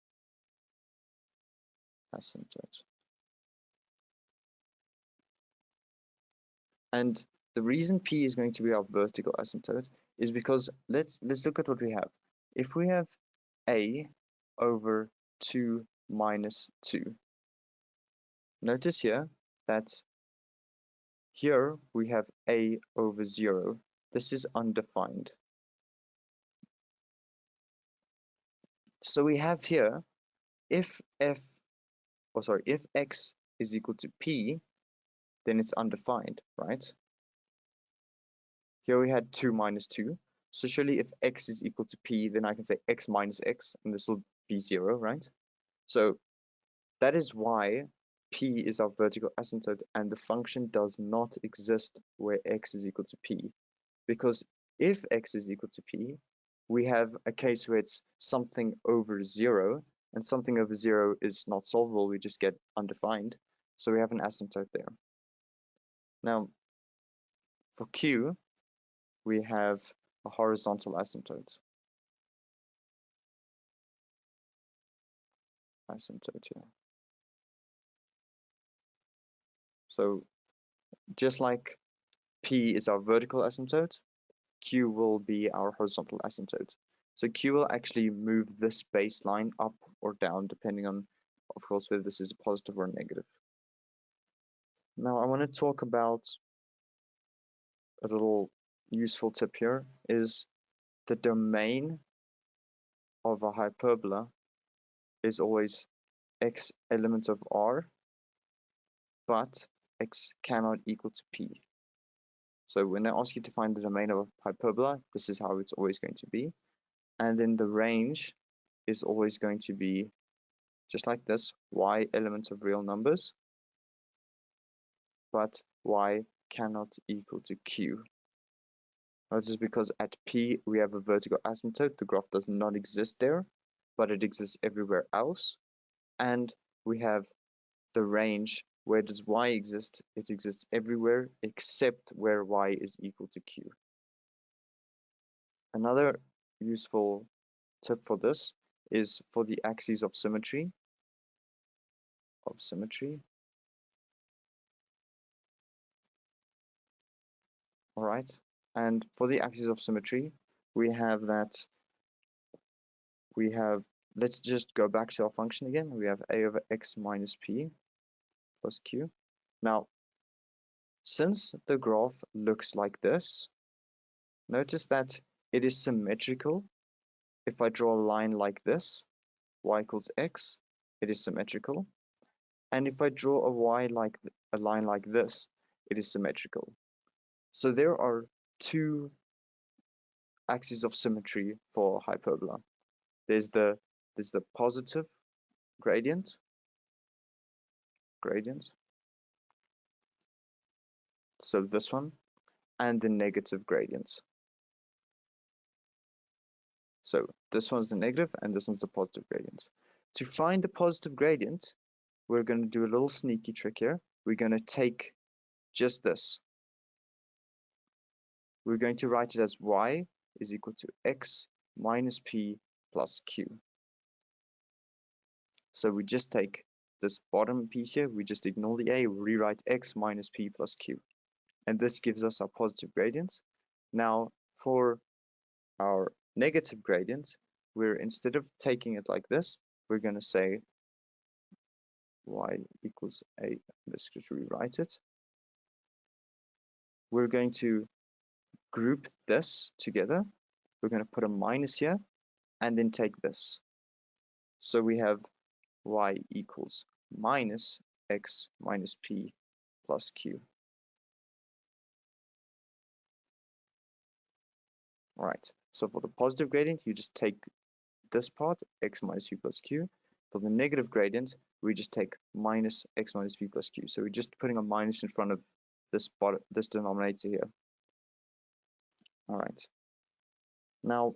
And the reason P is going to be our vertical asymptote is because let's look at what we have. If we have A over 2 minus 2, notice here that here we have A over 0. This is undefined. So we have here, if x is equal to p, then it's undefined, right? Here we had 2 minus 2. So surely if x is equal to p, then I can say x minus x, and this will be 0, right? So that is why p is our vertical asymptote, and the function does not exist where x is equal to p. Because if x is equal to p, we have a case where it's something over 0, and something over 0 is not solvable, we just get undefined. So we have an asymptote there. Now, for q, we have a horizontal asymptote. Here. So just like p is our vertical asymptote, Q will be our horizontal asymptote. So Q will actually move this baseline up or down depending on, of course, whether this is a positive or a negative. Now I want to talk about a little useful tip here is the domain of a hyperbola is always x element of R, but x cannot equal to P. So when they ask you to find the domain of a hyperbola, this is how it's always going to be. And then the range is always going to be just like this, y element of real numbers, but y cannot equal to q. This is because at P we have a vertical asymptote. The graph does not exist there, but it exists everywhere else. And we have the range. Where does y exist? It exists everywhere except where y is equal to q. Another useful tip for this is for the axes of symmetry. All right. And for the axis of symmetry, we have let's just go back to our function again. We have a over x minus p plus q. Now, since the graph looks like this, notice that it is symmetrical. If I draw a line like this, y equals x, it is symmetrical. And if I draw a line like this, it is symmetrical. So there are two axes of symmetry for hyperbola. There's the positive gradient, so this one, and the negative gradient. So this one's the negative and this one's the positive gradient. To find the positive gradient, we're going to do a little sneaky trick here. We're going to take just this. We're going to write it as y is equal to x minus p plus q. So we just take this bottom piece here, we just ignore the a, we rewrite x minus p plus q. And this gives us our positive gradient. Now for our negative gradient, we're instead of taking it like this, we're going to say y equals a, let's just rewrite it. We're going to group this together. We're going to put a minus here and then take this. So we have y equals minus x minus p plus q. All right, so for the positive gradient, you just take this part, x minus p plus q. For the negative gradient, we just take minus x minus p plus q. So we're just putting a minus in front of this denominator here. All right. Now,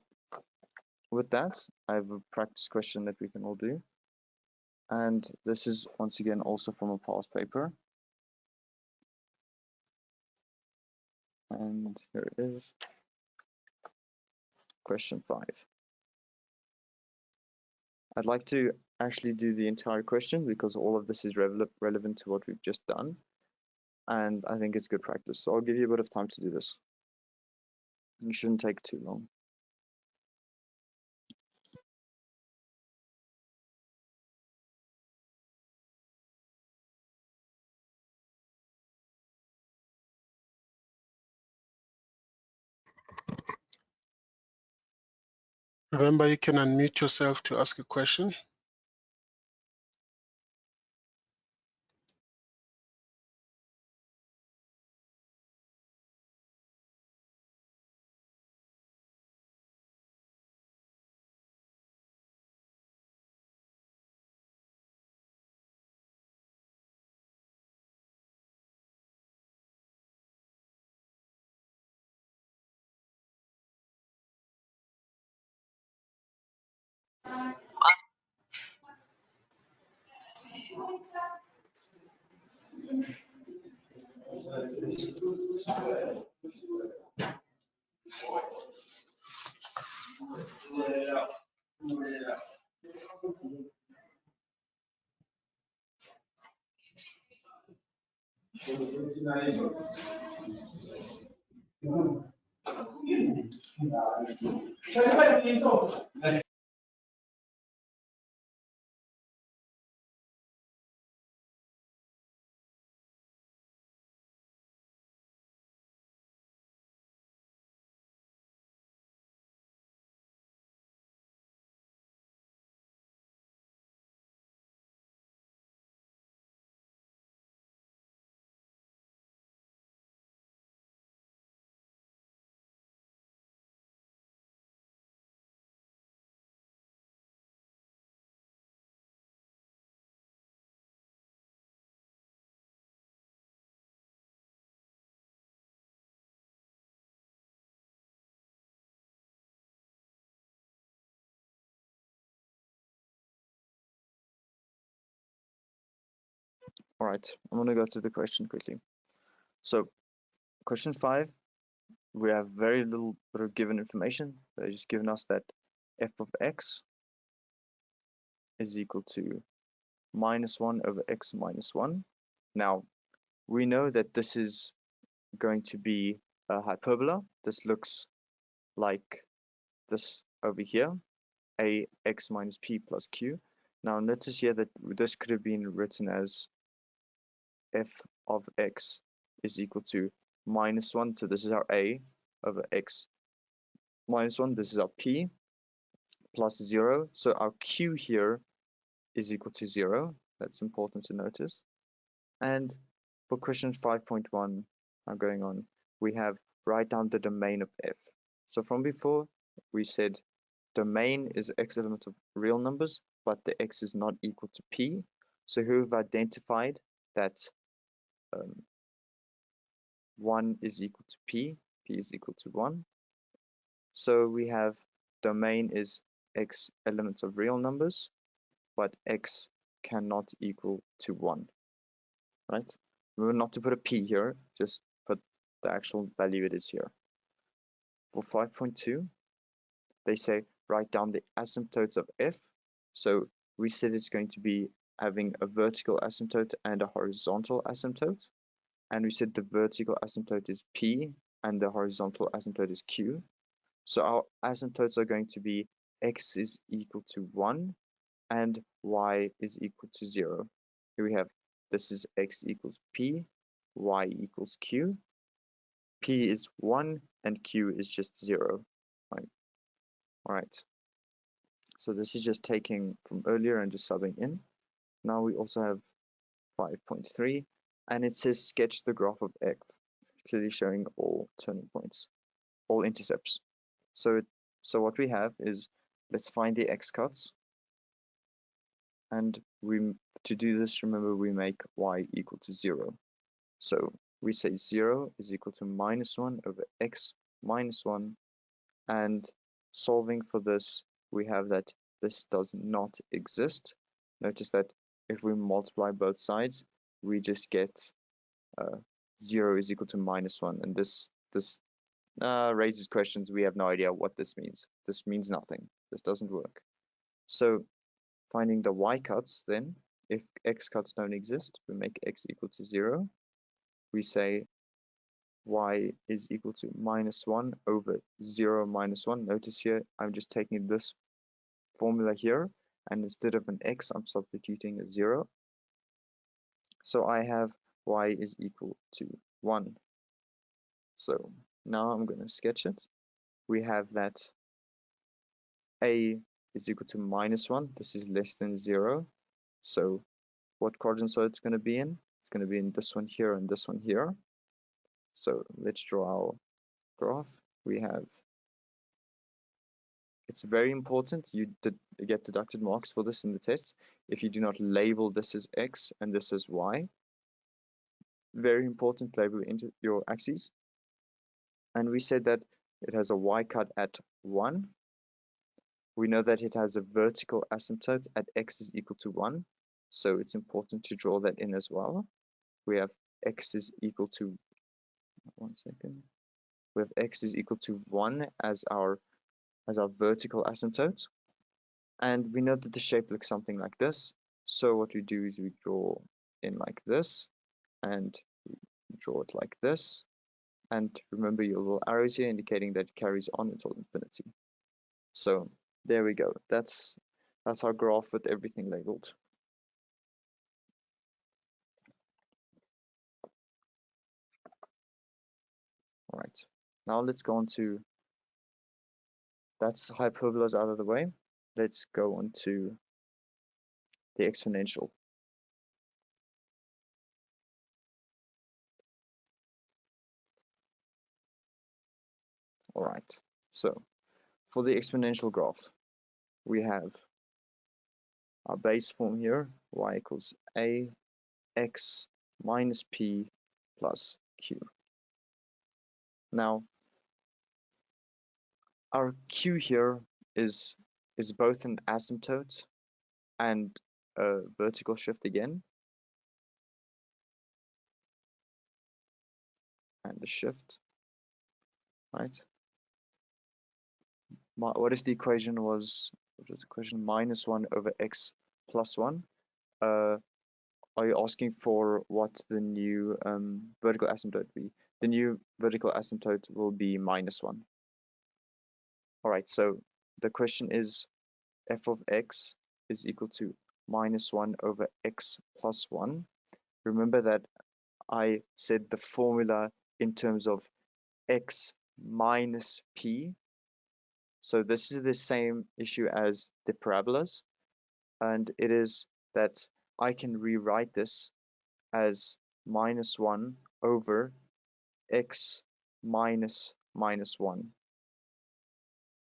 with that, I have a practice question that we can all do. And this is, once again, also from a past paper. And here it is. Question 5. I'd like to actually do the entire question because all of this is relevant to what we've just done. And I think it's good practice. So I'll give you a bit of time to do this. It shouldn't take too long. Remember, you can unmute yourself to ask a question. All right, I'm going to go to the question quickly. So question 5, we have very little bit of given information. They're just given us that f of x is equal to -1 over x minus 1. Now, we know that this is going to be a hyperbola. This looks like this over here, ax minus p plus q. Now, notice here that this could have been written as f of x is equal to -1. So this is our a over x minus 1. This is our p plus 0. So our q here is equal to 0. That's important to notice. And for question 5.1, I'm going on, we have write down the domain of f. So from before, we said domain is x element of real numbers, but the x is not equal to p. So here we've identified that 1 is equal to p is equal to 1. So we have domain is x elements of real numbers, but x cannot equal to 1, right? Remember not to put a p here, just put the actual value it is here. For 5.2, they say write down the asymptotes of f. So we said it's going to be having a vertical asymptote and a horizontal asymptote. And we said the vertical asymptote is p and the horizontal asymptote is q. So our asymptotes are going to be x is equal to 1 and y is equal to 0. Here we have this is x equals p, y equals q. P is 1 and q is just 0. Right. All right. So this is just taking from earlier and just subbing in. Now we also have 5.3 and it says sketch the graph of x, clearly showing all turning points, all intercepts. So what we have is, let's find the x-cuts, and to do this, remember we make y equal to 0. So we say 0 is equal to -1 over x minus 1, and solving for this, we have that this does not exist. Notice that if we multiply both sides, we just get 0 is equal to -1, and this raises questions. We have no idea what this means. This means nothing. This doesn't work. So finding the y cuts, then, if x cuts don't exist, we make x equal to 0. We say y is equal to -1 over 0 minus 1. Notice here, I'm just taking this formula here, and instead of an x, I'm substituting a 0. So I have y is equal to 1. So now I'm going to sketch it. We have that a is equal to -1. This is less than 0. So what quadrants are it's going to be in? It's going to be in this one here and this one here. So let's draw our graph. We have, it's very important, you get deducted marks for this in the test if you do not label this as x and this as y. Very important, label into your axes. And we said that it has a y cut at 1. We know that it has a vertical asymptote at x is equal to 1. So it's important to draw that in as well. We have x is equal to, one second. We have x is equal to 1 as our vertical asymptote. And we know that the shape looks something like this. So what we do is we draw in like this, and we draw it like this. And remember your little arrows here indicating that it carries on until infinity. So there we go. That's our graph with everything labeled. All right. Now let's go on to, that's hyperbolas out of the way. Let's go on to the exponential. All right. So for the exponential graph, we have our base form here, y equals a x minus p plus q. Now, our q here is both an asymptote and a vertical shift again, and a shift, right? What is the equation what was the equation? Minus 1 over x plus 1. Are you asking for what the new vertical asymptote be? The new vertical asymptote will be minus 1. All right, so the question is f of x is equal to minus 1 over x plus 1. Remember that I said the formula in terms of x minus p. So this is the same issue as the parabolas, and it is that I can rewrite this as minus 1 over x minus minus 1.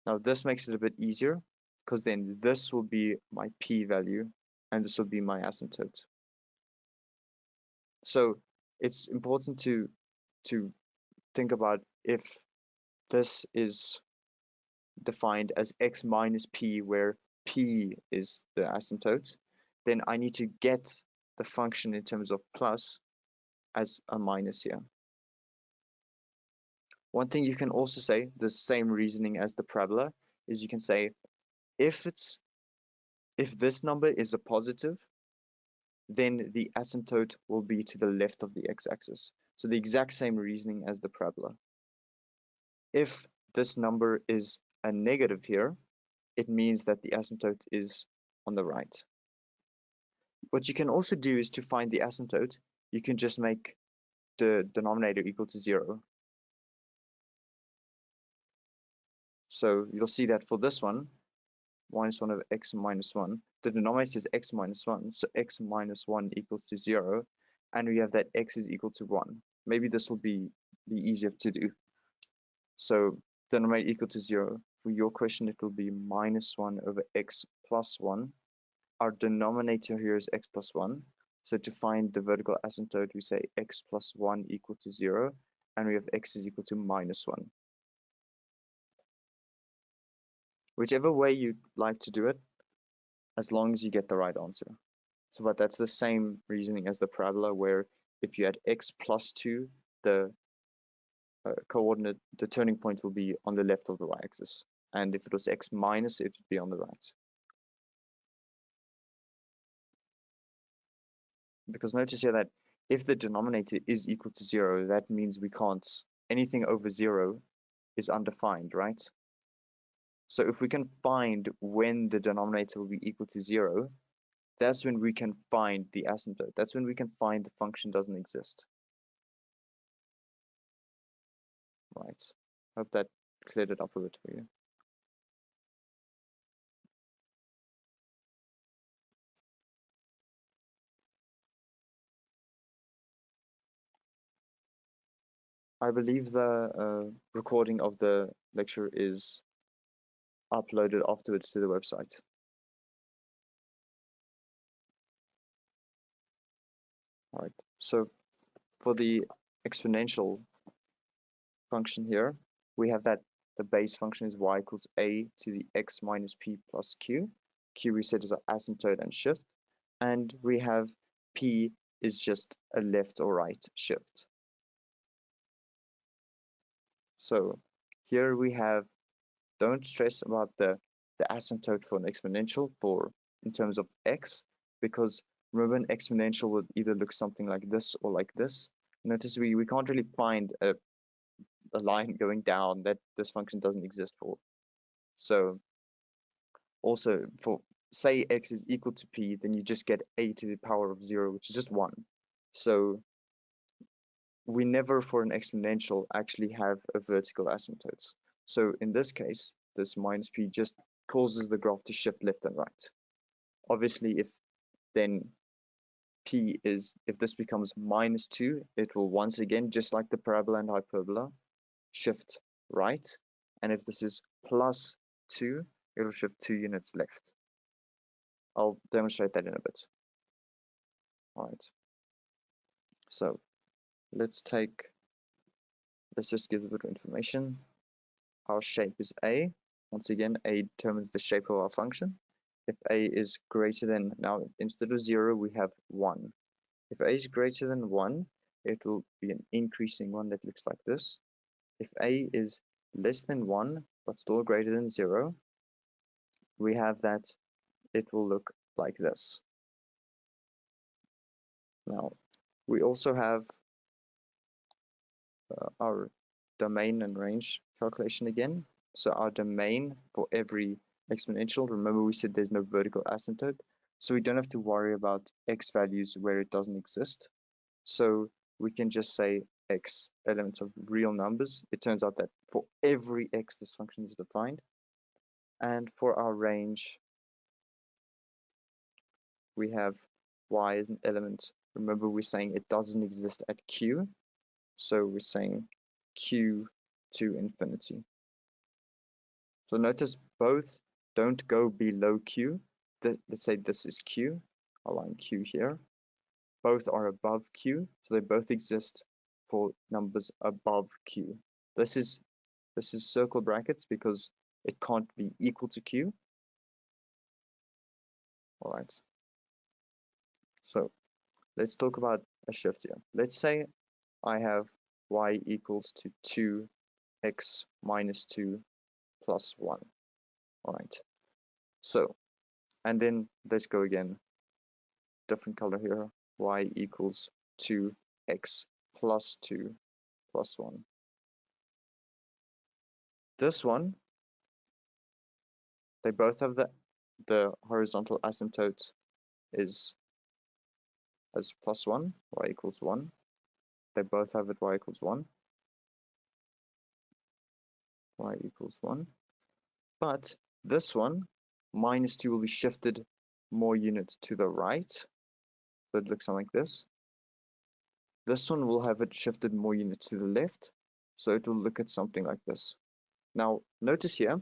Now this makes it a bit easier because then this will be my p-value and this will be my asymptote. So it's important to think about if this is defined as x minus p, where p is the asymptote, then I need to get the function in terms of plus as a minus here. One thing you can also say, the same reasoning as the parabola, is you can say if this number is a positive, then the asymptote will be to the left of the x-axis. So the exact same reasoning as the parabola. If this number is a negative here, it means that the asymptote is on the right. What you can also do is to find the asymptote, you can just make the denominator equal to 0. So you'll see that for this one, minus 1 over x minus 1, the denominator is x minus 1, so x minus 1 equals to 0, and we have that x is equal to 1. Maybe this will be easier to do. So denominator equal to 0. For your question, it will be minus 1 over x plus 1. Our denominator here is x plus 1. So to find the vertical asymptote, we say x plus 1 equal to 0, and we have x is equal to minus 1. Whichever way you'd like to do it, as long as you get the right answer. So, but that's the same reasoning as the parabola, where if you had x plus 2, the coordinate, the turning point will be on the left of the y-axis. And if it was x minus, it would be on the right. Because notice here that if the denominator is equal to 0, that means we can't, anything over 0 is undefined, right? So if we can find when the denominator will be equal to 0, that's when we can find the asymptote. That's when we can find the function doesn't exist. Right. Hope that cleared it up a bit for you. I believe the recording of the lecture is uploaded afterwards to the website. All right. So for the exponential function here, we have that the base function is y equals a to the x minus p plus q. Q we said is our asymptote and shift. And we have p is just a left or right shift. So here we have, don't stress about the asymptote for an exponential for in terms of x, because remember an exponential would either look something like this or like this. Notice we can't really find a a line going down that this function doesn't exist for. So also for say x is equal to p, then you just get a to the power of 0, which is just 1. So we never for an exponential actually have a vertical asymptote. So in this case, this minus p just causes the graph to shift left and right. Obviously, if this becomes minus 2, it will once again, just like the parabola and hyperbola, shift right. And if this is plus 2, it'll shift 2 units left. I'll demonstrate that in a bit. All right. So let's just give a bit of information. Our shape is A. Once again, A determines the shape of our function. If A is greater than, now instead of 0, we have 1. If A is greater than 1, it will be an increasing one that looks like this. If A is less than 1, but still greater than 0, we have that it will look like this. Now, we also have our domain and range calculation again. So our domain for every exponential, remember we said there's no vertical asymptote, so we don't have to worry about x values where it doesn't exist. So we can just say x elements of real numbers. It turns out that for every x this function is defined. And for our range, we have y as an element. Remember we're saying it doesn't exist at q, so we're saying q to infinity. So notice both don't go below q. Let's say this is q. I'll line q here. Both are above q, so they both exist for numbers above q. This is circle brackets because it can't be equal to q. All right. So let's talk about a shift here. Let's say I have y equals to 2x minus 2 plus 1. All right. So, and then let's go again. Different color here. Y equals 2x plus 2 plus 1. This one, they both have the horizontal asymptote is as plus 1, y equals 1. They both have it y equals 1. Y equals 1. But this one, minus 2 will be shifted more units to the right. So it looks something like this. This one will have it shifted more units to the left. So it will look at something like this. Now, notice here,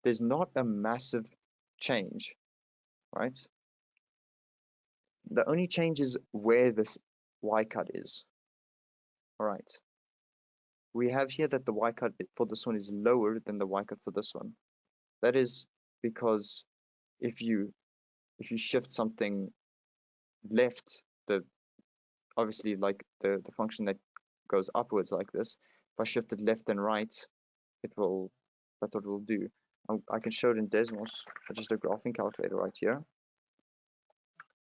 there's not a massive change, right? The only change is where this y cut is. All right. We have here that the y cut for this one is lower than the y cut for this one. That is because if you shift something left, obviously like the function that goes upwards like this, if I shift it left and right, that's what it will do. I can show it in Desmos. I just a graphing calculator right here.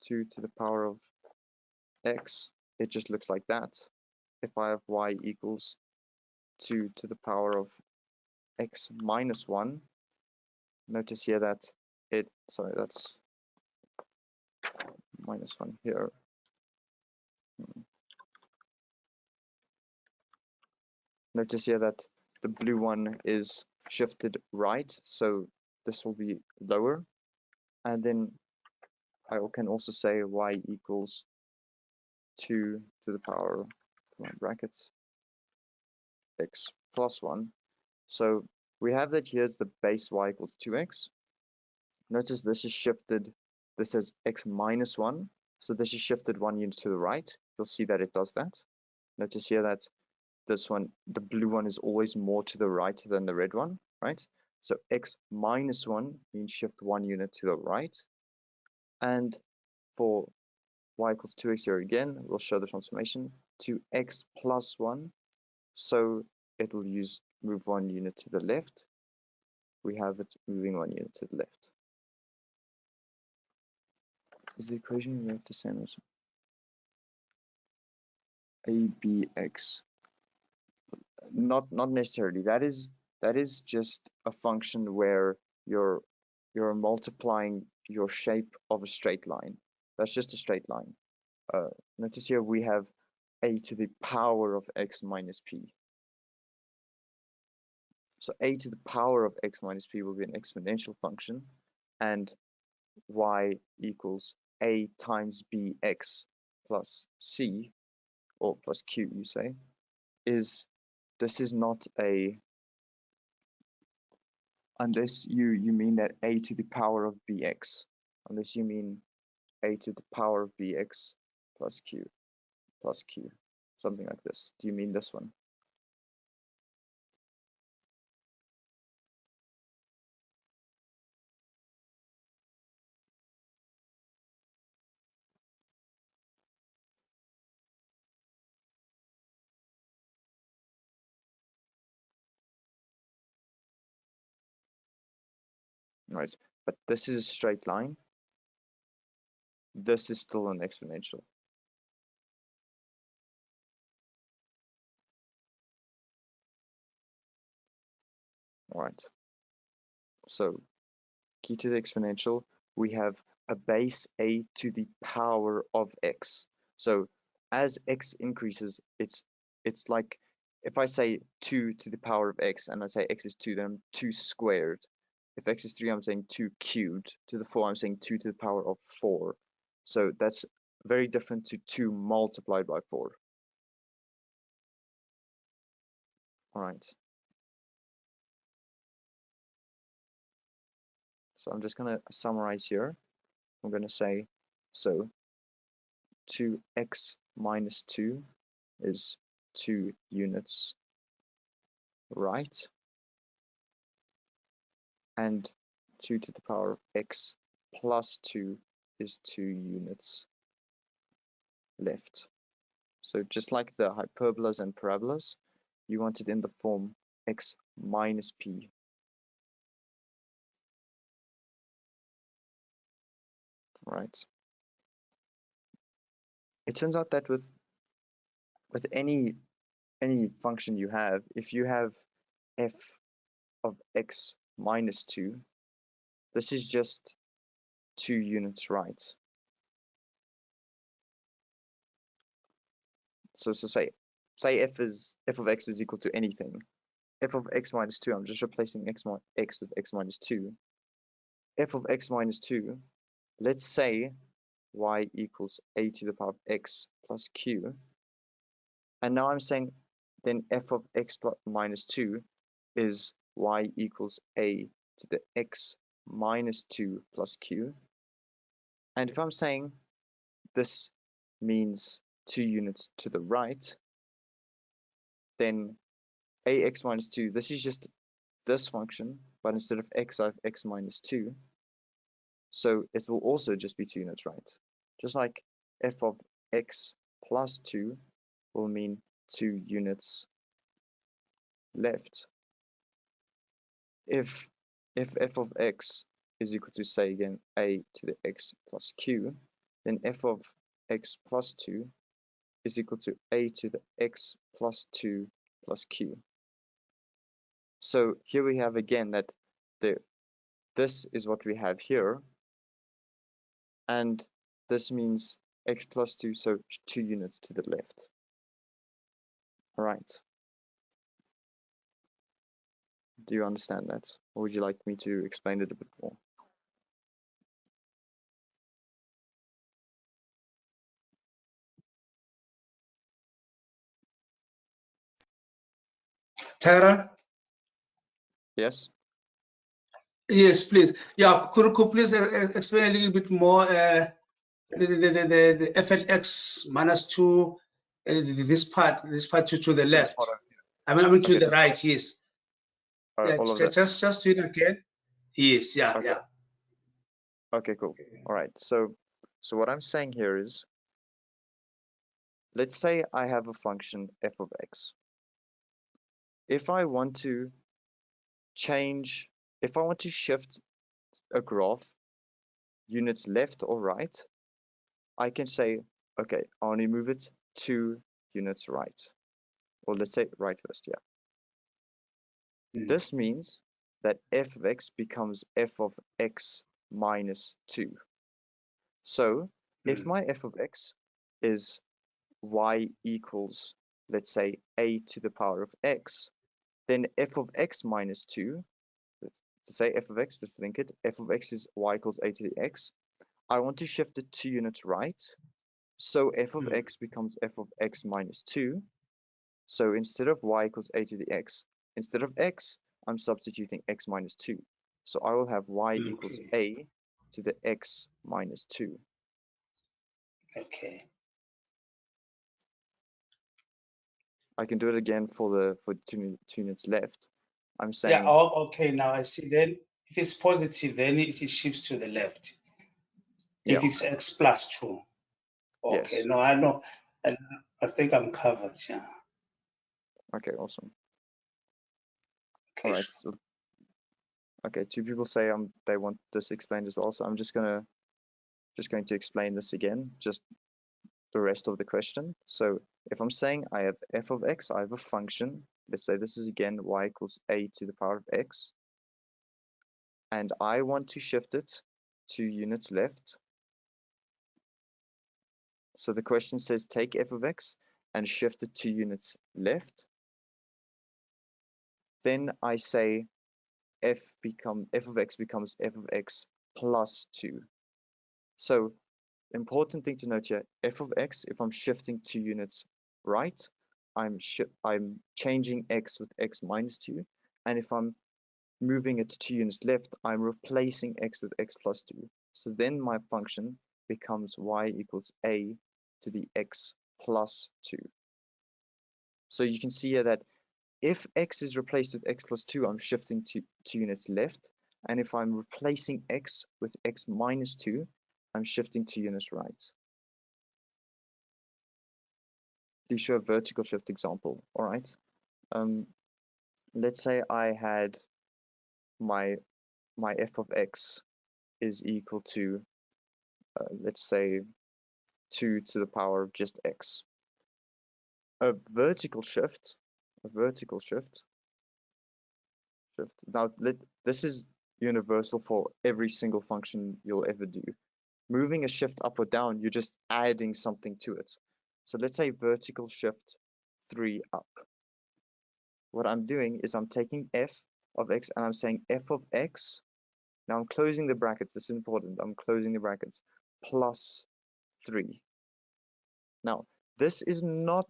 2 to the power of x, it just looks like that. If I have y equals 2 to the power of x minus 1, notice here that that's minus 1 here. Notice here that the blue one is shifted right, so this will be lower. And then I can also say y equals 2 to the power, brackets, x plus 1. So we have that here's the base y equals 2x. Notice this is shifted, this says x minus 1, so this is shifted 1 unit to the right. You'll see that it does that. Notice here that this one, the blue one is always more to the right than the red one, right? So x minus 1 means shift 1 unit to the right. And for y equals 2x here again, we'll show the transformation to x plus 1. So it will move 1 unit to the left. We have it moving 1 unit to the left. Is the equation we have the same as abx Not necessarily. That is just a function where you're multiplying your shape of a straight line. That's just a straight line. Notice here we have a to the power of x minus p. So a to the power of x minus p will be an exponential function, and y equals a times bx plus c, or plus q, you say, this is not a, unless you mean that a to the power of bx, unless you mean a to the power of bx plus q, something like this. Do you mean this one? Right, but this is a straight line. This is still an exponential. All right, so key to the exponential, we have a base a to the power of x. So as x increases, it's like if I say 2 to the power of x and I say x is 2, then I'm 2 squared. If x is 3, I'm saying 2 cubed. To the 4, I'm saying 2 to the power of 4. So that's very different to 2 multiplied by 4. All right. So I'm just going to summarize here. I'm going to say, so 2x minus 2 is 2 units right, and 2 to the power of x plus 2 is 2 units left. So just like the hyperbolas and parabolas, you want it in the form x minus p. Right. It turns out that with any function you have, if you have f of x minus 2, this is just 2 units right. So say f of x is equal to anything. F of x minus 2, I'm just replacing x with x minus 2. F of x minus 2, let's say y equals a to the power of x plus q. And now I'm saying then f of x minus 2 is y equals a to the x minus 2 plus q. And if I'm saying this means 2 units to the right, then ax minus 2, this is just this function, but instead of x, I have x minus 2. So it will also just be 2 units right. Just like f of x plus 2 will mean 2 units left. If f of x is equal to, say again, a to the x plus q, then f of x plus 2 is equal to a to the x plus 2 plus q. So here we have again that this is what we have here, and this means x plus 2, so 2 units to the left. All right. Do you understand that? Or would you like me to explain it a bit more? Tara? Yes? Yes, please. Yeah, could you please explain a little bit more the fnx minus 2, this part to the This left. part of I mean to okay, the this right, yes. Yeah, all of this. just do it again. Yes, yeah, Okay. yeah. Okay, cool. All right. So what I'm saying here is, let's say I have a function f of x. If I want to change, if I want to shift a graph units left or right, I can say, okay, I want to move it 2 units right. Or let's say right first, yeah. This means that f of x becomes f of x minus 2. So if my f of x is y equals, let's say, a to the power of x, then f of x minus 2, to say f of x, let's link it, f of x is y equals a to the x. I want to shift it 2 units right, so f of x becomes f of x minus 2. So instead of y equals a to the x, instead of x, I'm substituting x minus 2. So I will have y equals a to the x minus 2. Okay. I can do it again for two units left. I'm Yeah. saying, Oh, okay. Now I see. Then if it's positive, then it shifts to the left. yeah, If it's x plus 2. Okay. yes. No, I know. And I think I'm covered. Yeah. Okay, awesome. All Okay. right. Sure. So, okay, two people say they want this explained as well. So I'm just going to explain this again, just the rest of the question. So if I'm saying I have f of x, I have a function. Let's say this is again y equals a to the power of x. And I want to shift it 2 units left. So the question says take f of x and shift it 2 units left. Then I say f of x becomes f of x plus 2. So important thing to note here, f of x, if I'm shifting 2 units right, I'm changing x with x minus 2. And if I'm moving it 2 units left, I'm replacing x with x plus 2. So then my function becomes y equals a to the x plus 2. So you can see here that if x is replaced with x plus 2, I'm shifting 2 units left. And if I'm replacing x with x minus 2, I'm shifting 2 units right. Please show a vertical shift example. All right. Let's say I had my f of x is equal to, let's say, 2 to the power of just x. A vertical shift, Now, this is universal for every single function you'll ever do. Moving a shift up or down, you're just adding something to it. So let's say vertical shift 3 up. What I'm doing is I'm taking f of x and I'm saying f of x. Now I'm closing the brackets. This is important. I'm closing the brackets. Plus 3. Now, this is not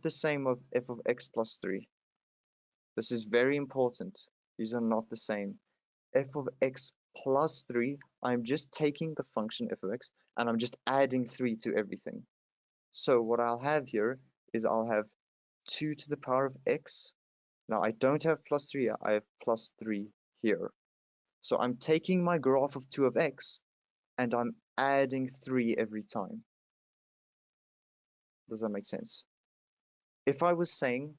the same of f of x plus 3. This is very important. These are not the same. F of x plus 3, I'm just taking the function f of x and I'm just adding 3 to everything. So what I'll have here is I'll have 2 to the power of x. Now I don't have plus 3, I have plus 3 here. So I'm taking my graph of 2 of x and I'm adding 3 every time. Does that make sense? If I was saying,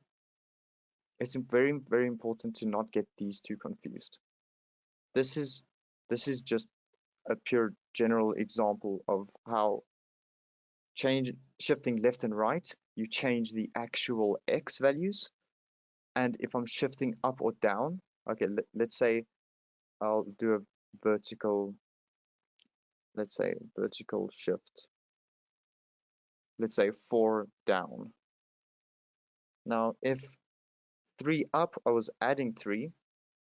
it's very, very important to not get these two confused. This is just a pure general example of how shifting left and right, you change the actual x values. And if I'm shifting up or down, okay, let's say I'll do a vertical, let's say vertical shift, let's say 4 down. Now, if 3 up, I was adding 3,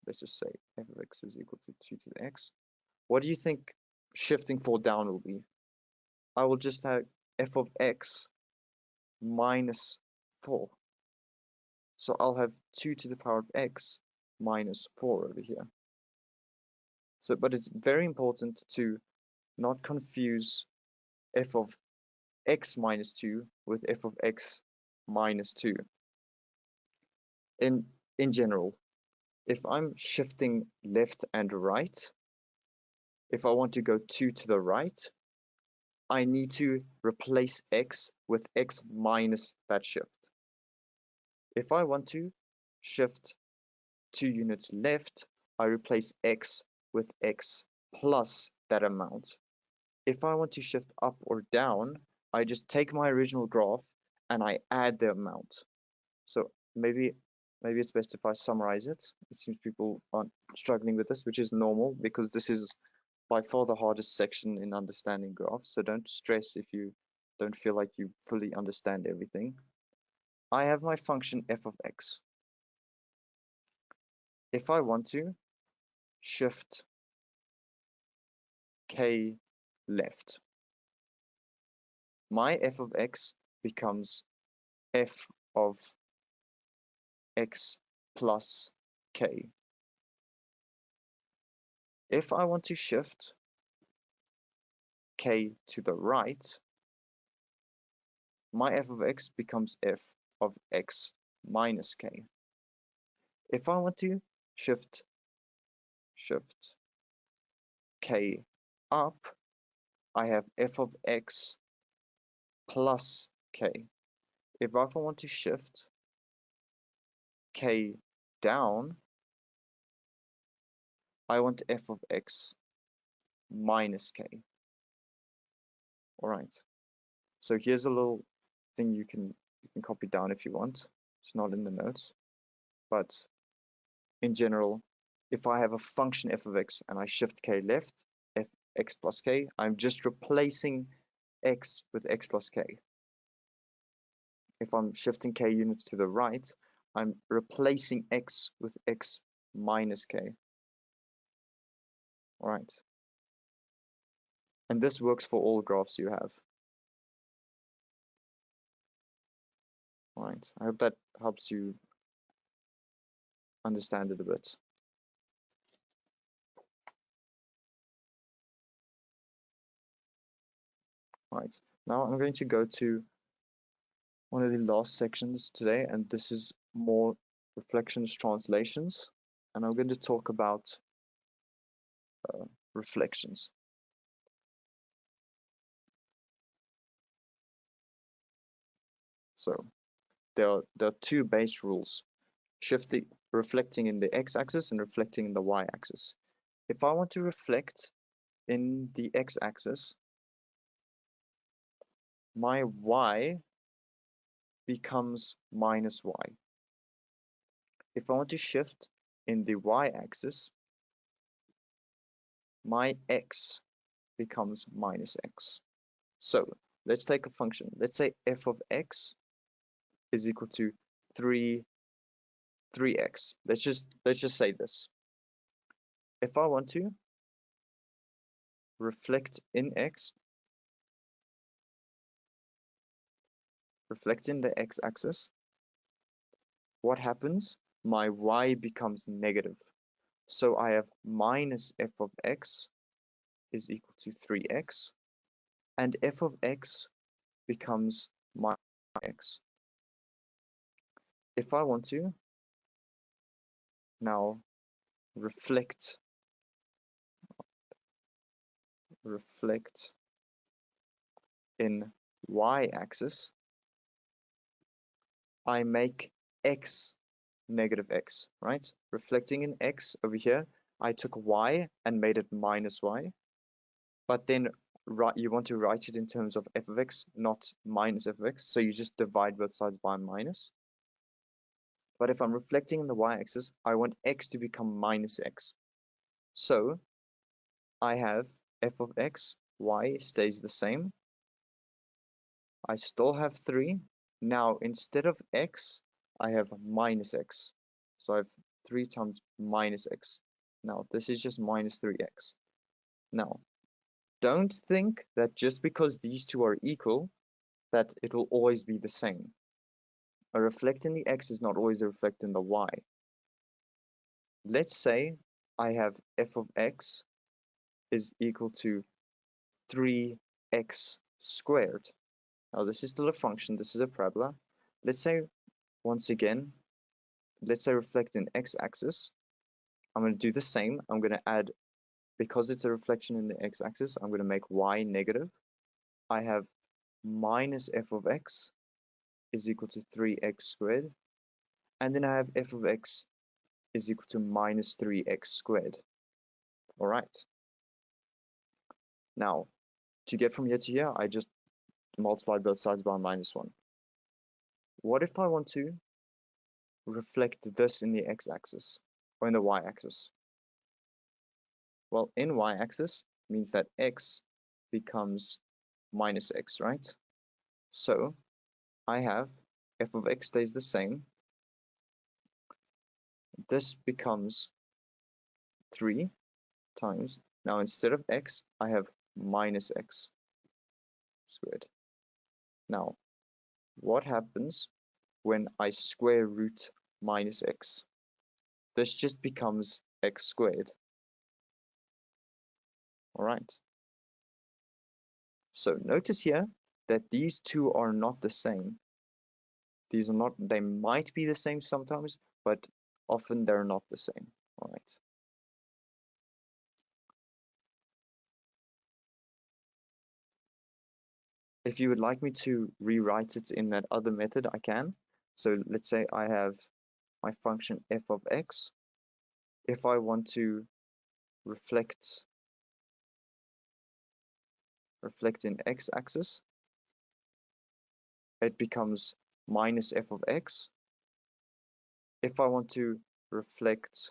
let's just say f of x is equal to 2 to the x. What do you think shifting 4 down will be? I will just have f of x minus 4. So I'll have 2 to the power of x minus 4 over here. So, but it's very important to not confuse f of x minus 2 with f of x minus 2. In general, if I'm shifting left and right, if I want to go 2 to the right, I need to replace x with x minus that shift. If I want to shift 2 units left, I replace x with x plus that amount. If I want to shift up or down, I just take my original graph and I add the amount. So maybe maybe it's best if I summarize it. It seems people aren't struggling with this, which is normal because this is by far the hardest section in understanding graphs. So don't stress if you don't feel like you fully understand everything. I have my function f of x. If I want to shift k left, my f of x becomes f of x plus k. If I want to shift k to the right, my f of x becomes f of x minus k. If I want to shift k up, I have f of x plus k. If I want to shift k down, I want f of x minus k. All right. So here's a little thing you can copy down if you want. It's not in the notes, but in general, if I have a function f of x and I shift k left, f x plus k, I'm just replacing x with x plus k. If I'm shifting k units to the right, I'm replacing x with x minus k. All right. And this works for all graphs you have. All right. I hope that helps you understand it a bit. All right. Now I'm going to go to one of the last sections today, and this is more reflections translations, and I'm going to talk about reflections. So there are two base rules: reflecting in the x-axis and reflecting in the y-axis. If I want to reflect in the x-axis, my y becomes minus y. If I want to shift in the y-axis, my x becomes minus x. So let's take a function. Let's say f of x is equal to 3x. Let's just say this. If I want to reflect in x, reflect in the x-axis, what happens? My y becomes negative. So I have minus f of x is equal to 3x, and f of x becomes minus x. If I want to now reflect in y-axis, I make x negative x, right? Reflecting in x over here, I took y and made it minus y, but then you want to write it in terms of f of x, not minus f of x, so you just divide both sides by minus. But if I'm reflecting in the y-axis, I want x to become minus x. So I have f of x, y stays the same. I still have 3. Now, instead of x, I have minus x. So I have 3 times minus x. Now, this is just minus 3x. Now, don't think that just because these two are equal, that it will always be the same. A reflect in the x is not always a reflect in the y. Let's say I have f of x is equal to 3x squared. Now, this is still a function. This is a parabola. Let's say, once again, let's say reflect in x-axis. I'm going to do the same. I'm going to add, because it's a reflection in the x-axis, I'm going to make y negative. I have minus f of x is equal to 3x squared. And then I have f of x is equal to minus 3x squared. All right. Now, to get from here to here, I just multiply both sides by minus 1. What if I want to reflect this in the x-axis or in the y-axis? Well, in y-axis means that x becomes minus x, right? So I have f of x stays the same. This becomes 3 times. Now instead of x, I have minus x squared. Now, what happens when I square root minus x? This just becomes x squared. All right. So notice here that these two are not the same. These are not, they might be the same sometimes, but often they're not the same. All right. If you would like me to rewrite it in that other method, I can. So let's say I have my function f of x. If I want to reflect in x-axis, it becomes minus f of x. If I want to reflect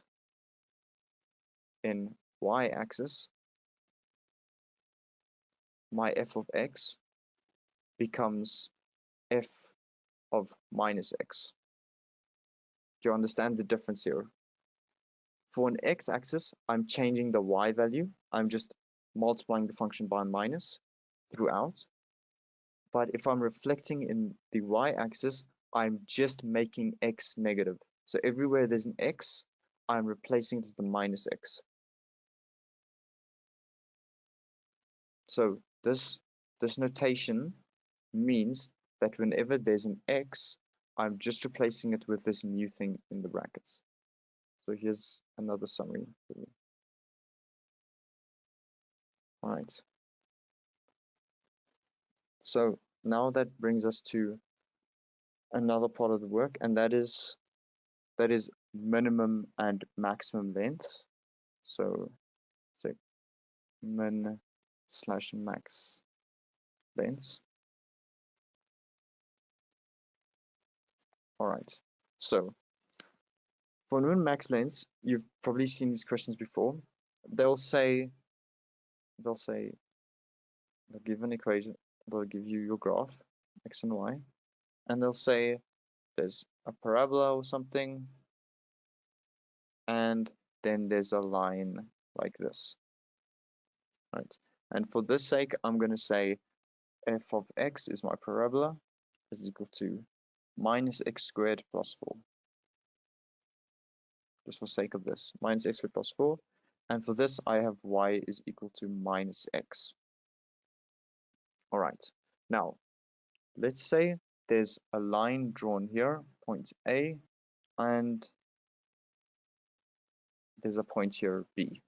in y-axis, my f of x becomes f of minus x. Do you understand the difference here? For an x-axis, I'm changing the y value. I'm just multiplying the function by minus throughout. But if I'm reflecting in the y-axis, I'm just making x negative. So everywhere there's an x, I'm replacing it with a minus x. So this notation means that whenever there's an x, I'm just replacing it with this new thing in the brackets. So here's another summary for you. All right. So now that brings us to another part of the work, and that is minimum and maximum lengths. So min slash max lengths. All right. So for min max lengths, you've probably seen these questions before. They'll give an equation, they'll give you your graph, x and y, and they'll say there's a parabola or something, and then there's a line like this, right? And for this sake, I'm going to say f of x is my parabola is equal to minus x squared plus 4. Just for sake of this, minus x squared plus 4. And for this, I have y is equal to minus x. All right. Now, let's say there's a line drawn here, point A, and there's a point here, B.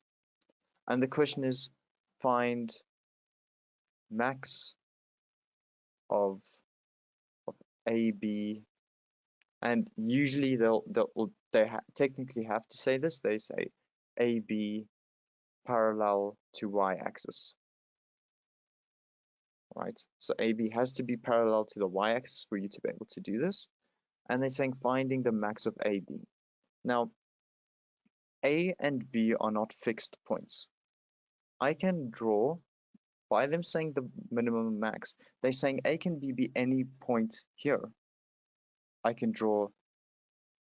And the question is, find max of AB, and usually they technically have to say this. They say AB parallel to y-axis. Right, so AB has to be parallel to the y-axis for you to be able to do this. And they're saying finding the max of AB. Now, A and B are not fixed points. I can draw, by them saying the minimum and max, they're saying A can be any point here. I can draw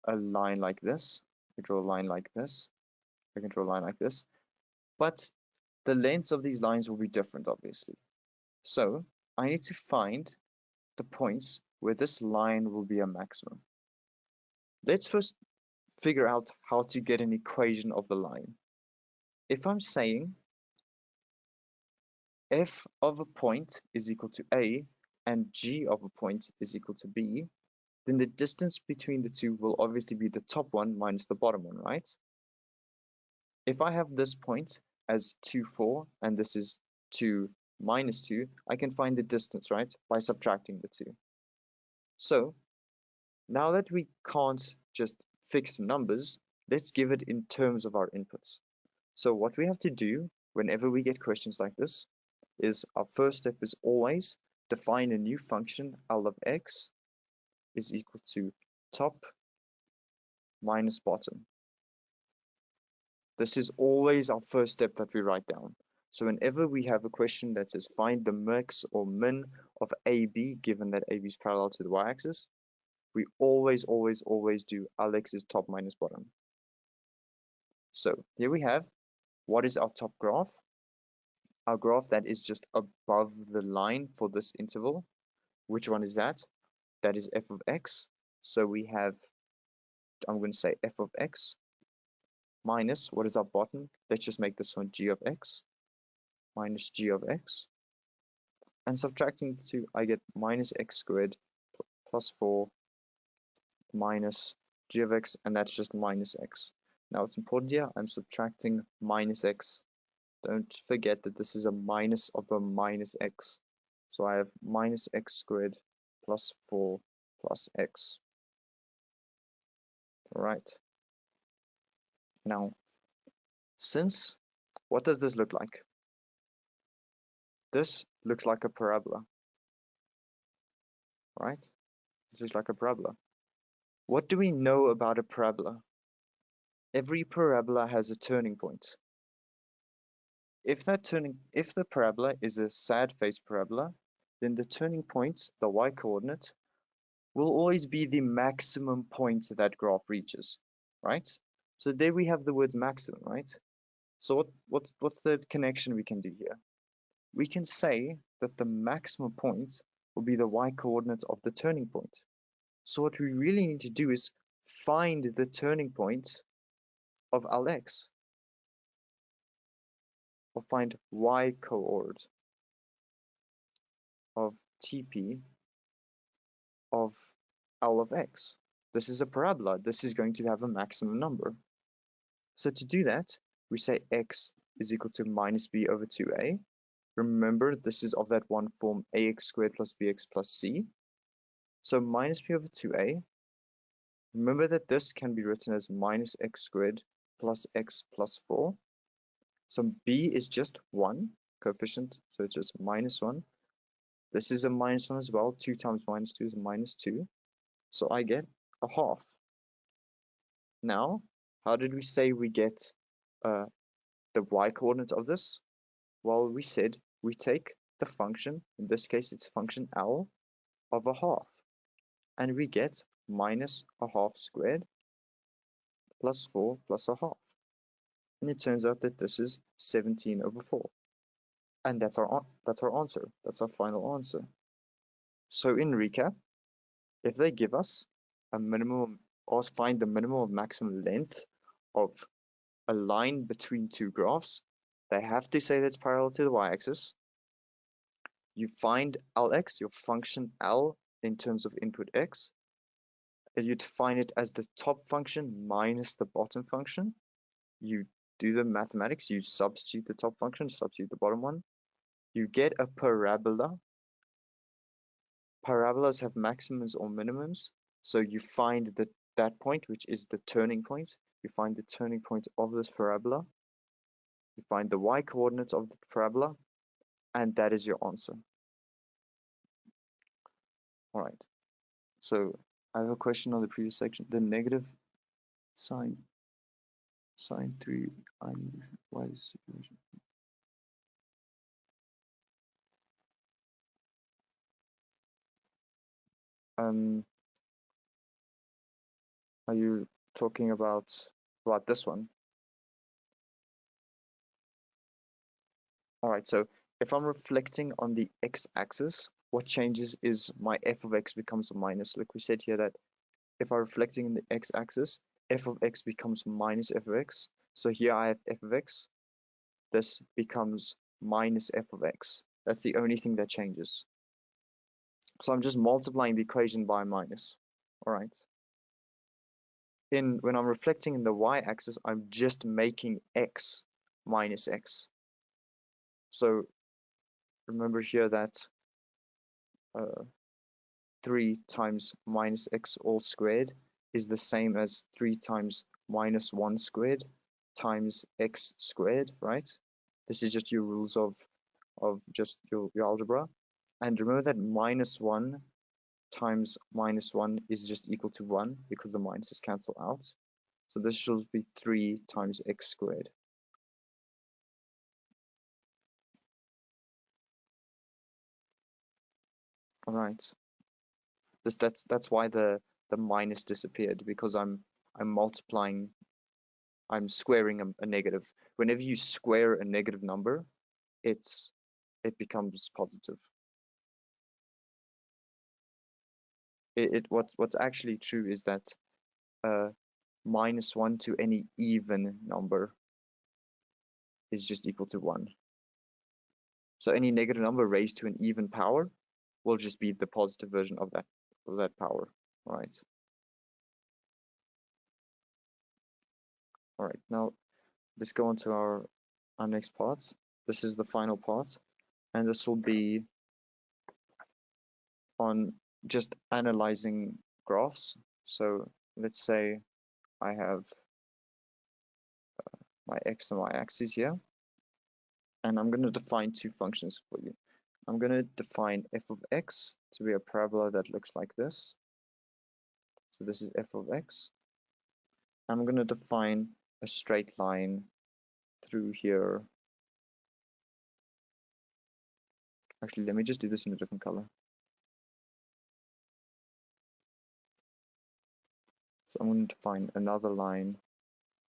a line like this, I draw a line like this, I can draw a line like this, but the lengths of these lines will be different, obviously. So I need to find the points where this line will be a maximum. Let's first figure out how to get an equation of the line. If I'm saying f of a point is equal to a and g of a point is equal to b, then the distance between the two will obviously be the top one minus the bottom one, right? If I have this point as 2, 4, and this is 2, minus 2, I can find the distance, right, by subtracting the two. So now that we can't just fix numbers, let's give it in terms of our inputs. So what we have to do whenever we get questions like this is our first step is always define a new function L of x is equal to top minus bottom. This is always our first step that we write down. So whenever we have a question that says find the max or min of AB, given that AB is parallel to the y-axis, we always do Lx is top minus bottom. So here we have, what is our top graph? Our graph that is just above the line for this interval. Which one is that? That is f of x. So we have, I'm going to say f of x minus, what is our bottom? Let's just make this one g of x minus g of x. And subtracting the two, I get minus x squared plus 4 minus g of x, and that's just minus x. Now it's important here, I'm subtracting minus x. Don't forget that this is a minus of a minus x. So I have minus x squared plus 4 plus x. All right. Now, what does this look like? This looks like a parabola, right? This looks like a parabola. What do we know about a parabola? Every parabola has a turning point. If the parabola is a sad face parabola, then the turning point, the y-coordinate, will always be the maximum point that graph reaches, right? So there we have the words maximum, right? So what's the connection we can do here? We can say that the maximum point will be the y-coordinate of the turning point. So what we really need to do is find the turning point of Lx, or find y-coord of TP of L of x. This is a parabola. This is going to have a maximum number. So to do that, we say x is equal to minus b over 2a. Remember, this is of that one form ax squared plus bx plus c. So minus b over 2a. Remember that this can be written as minus x squared plus x plus 4. So b is just 1 coefficient, so it's just minus 1. This is a minus 1 as well. 2 times minus 2 is minus 2. So I get a half. Now, how did we say we get the y-coordinate of this? Well, we said we take the function, in this case it's function L, of a half. And we get minus a half squared plus 4 plus a half. And it turns out that this is 17 over 4. And that's our answer. That's our final answer. So in recap, if they give us a minimum, or find the minimum of maximum length of a line between two graphs, they have to say that's parallel to the y-axis. You find Lx, your function L, in terms of input x, and you define it as the top function minus the bottom function. You do the mathematics, you substitute the top function, substitute the bottom one. You get a parabola. Parabolas have maximums or minimums. So you find that point, which is the turning point. You find the turning point of this parabola. You find the y-coordinate of the parabola, and that is your answer. All right. So I have a question on the previous section. The negative sine 3 why is situation? Are you talking about this one? All right, so if I'm reflecting on the x-axis, what changes is my f of x becomes a minus. Like we said here that if I'm reflecting in the x-axis, f of x becomes minus f of x. So here I have f of x. This becomes minus f of x. That's the only thing that changes. So I'm just multiplying the equation by minus. All right. When I'm reflecting in the y-axis, I'm just making x minus x. So remember here that 3 times minus x all squared is the same as 3 times minus 1 squared times x squared, right? This is just your rules of just your algebra. And remember that minus 1 times minus 1 is just equal to 1 because the minuses cancel out. So this should be 3 times x squared. All right. That's why the minus disappeared, because I'm multiplying, I'm squaring a negative. Whenever you square a negative number, it becomes positive. What's actually true is that -1 to any even number is just equal to 1. So any negative number raised to an even power will just be the positive version of that power, right? All right, now let's go on to our next part. This is the final part, and this will be on just analyzing graphs. So let's say I have my x and y axis here, and I'm going to define 2 functions for you. I'm going to define f of x to be a parabola that looks like this. So this is f of x. I'm going to define a straight line through here. Actually, let me just do this in a different color. So I'm going to define another line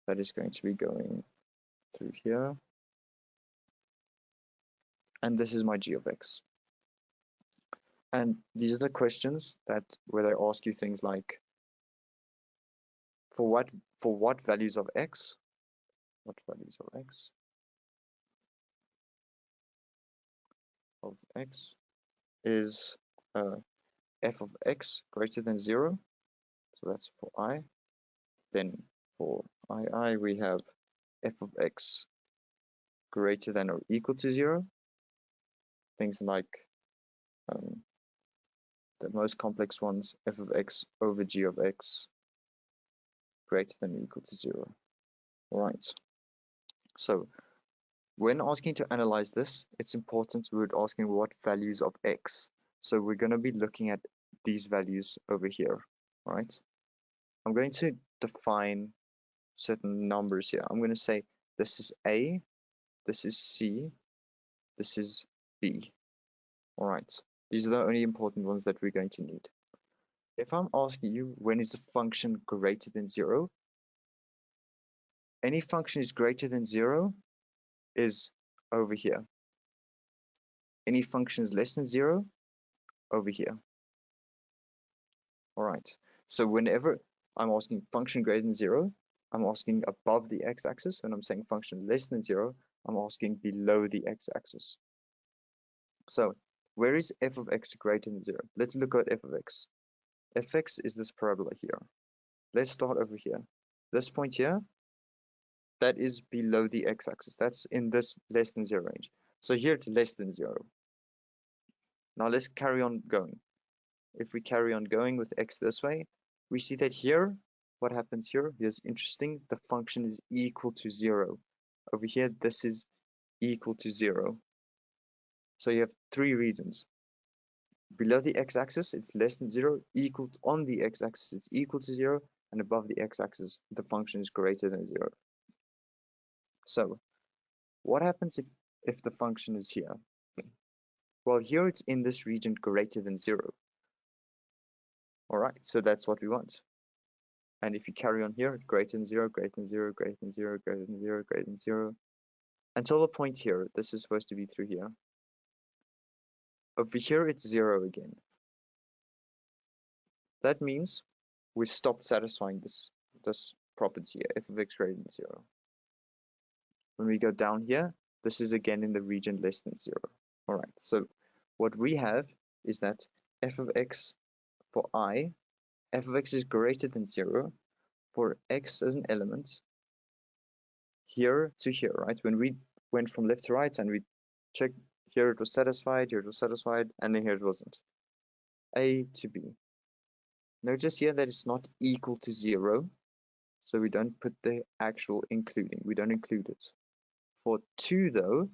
that is going to be going through here. And this is my g of x. And these are the questions where they ask you things like, for what values of x, is f of x greater than 0? So that's for I. Then for I we have f of x greater than or equal to 0. Things like the most complex ones, f of x over g of x greater than or equal to 0. All right. So when asking to analyze this, it's important we're asking what values of x. So we're going to be looking at these values over here, right? I'm going to define certain numbers here. I'm going to say this is A, this is C, this is B. All right. These are the only important ones that we're going to need. If I'm asking you when is a function greater than 0, any function is greater than 0 is over here. Any function is less than 0 over here. All right. So whenever I'm asking function greater than 0, I'm asking above the x-axis. When I'm saying function less than 0, I'm asking below the x-axis. So where is f of x greater than 0? Let's look at f of x. Fx is this parabola here. Let's start over here. This point here, that is below the x-axis. That's in this less than 0 range. So here it's less than 0. Now let's carry on going. If we carry on going with x this way, we see that here, what happens here is interesting. The function is equal to 0. Over here, this is equal to 0. So you have 3 regions. Below the x-axis, it's less than 0. On the x-axis, it's equal to 0. And above the x-axis, the function is greater than 0. So what happens if the function is here? Well, here it's in this region greater than 0. All right, so that's what we want. And if you carry on here, greater than 0, greater than 0, greater than 0, greater than 0, greater than 0, until the point here, this is supposed to be through here. Over here, it's 0 again. That means we stopped satisfying this property here, f of x greater than 0. When we go down here, this is again in the region less than 0. All right, so what we have is that f of x for I, f of x is greater than 0 for x as an element here to here, right? When we went from left to right and we checked here it was satisfied, here it was satisfied, and then here it wasn't. A to B. Notice here that it's not equal to 0, so we don't put the actual including. We don't include it. For 2 though,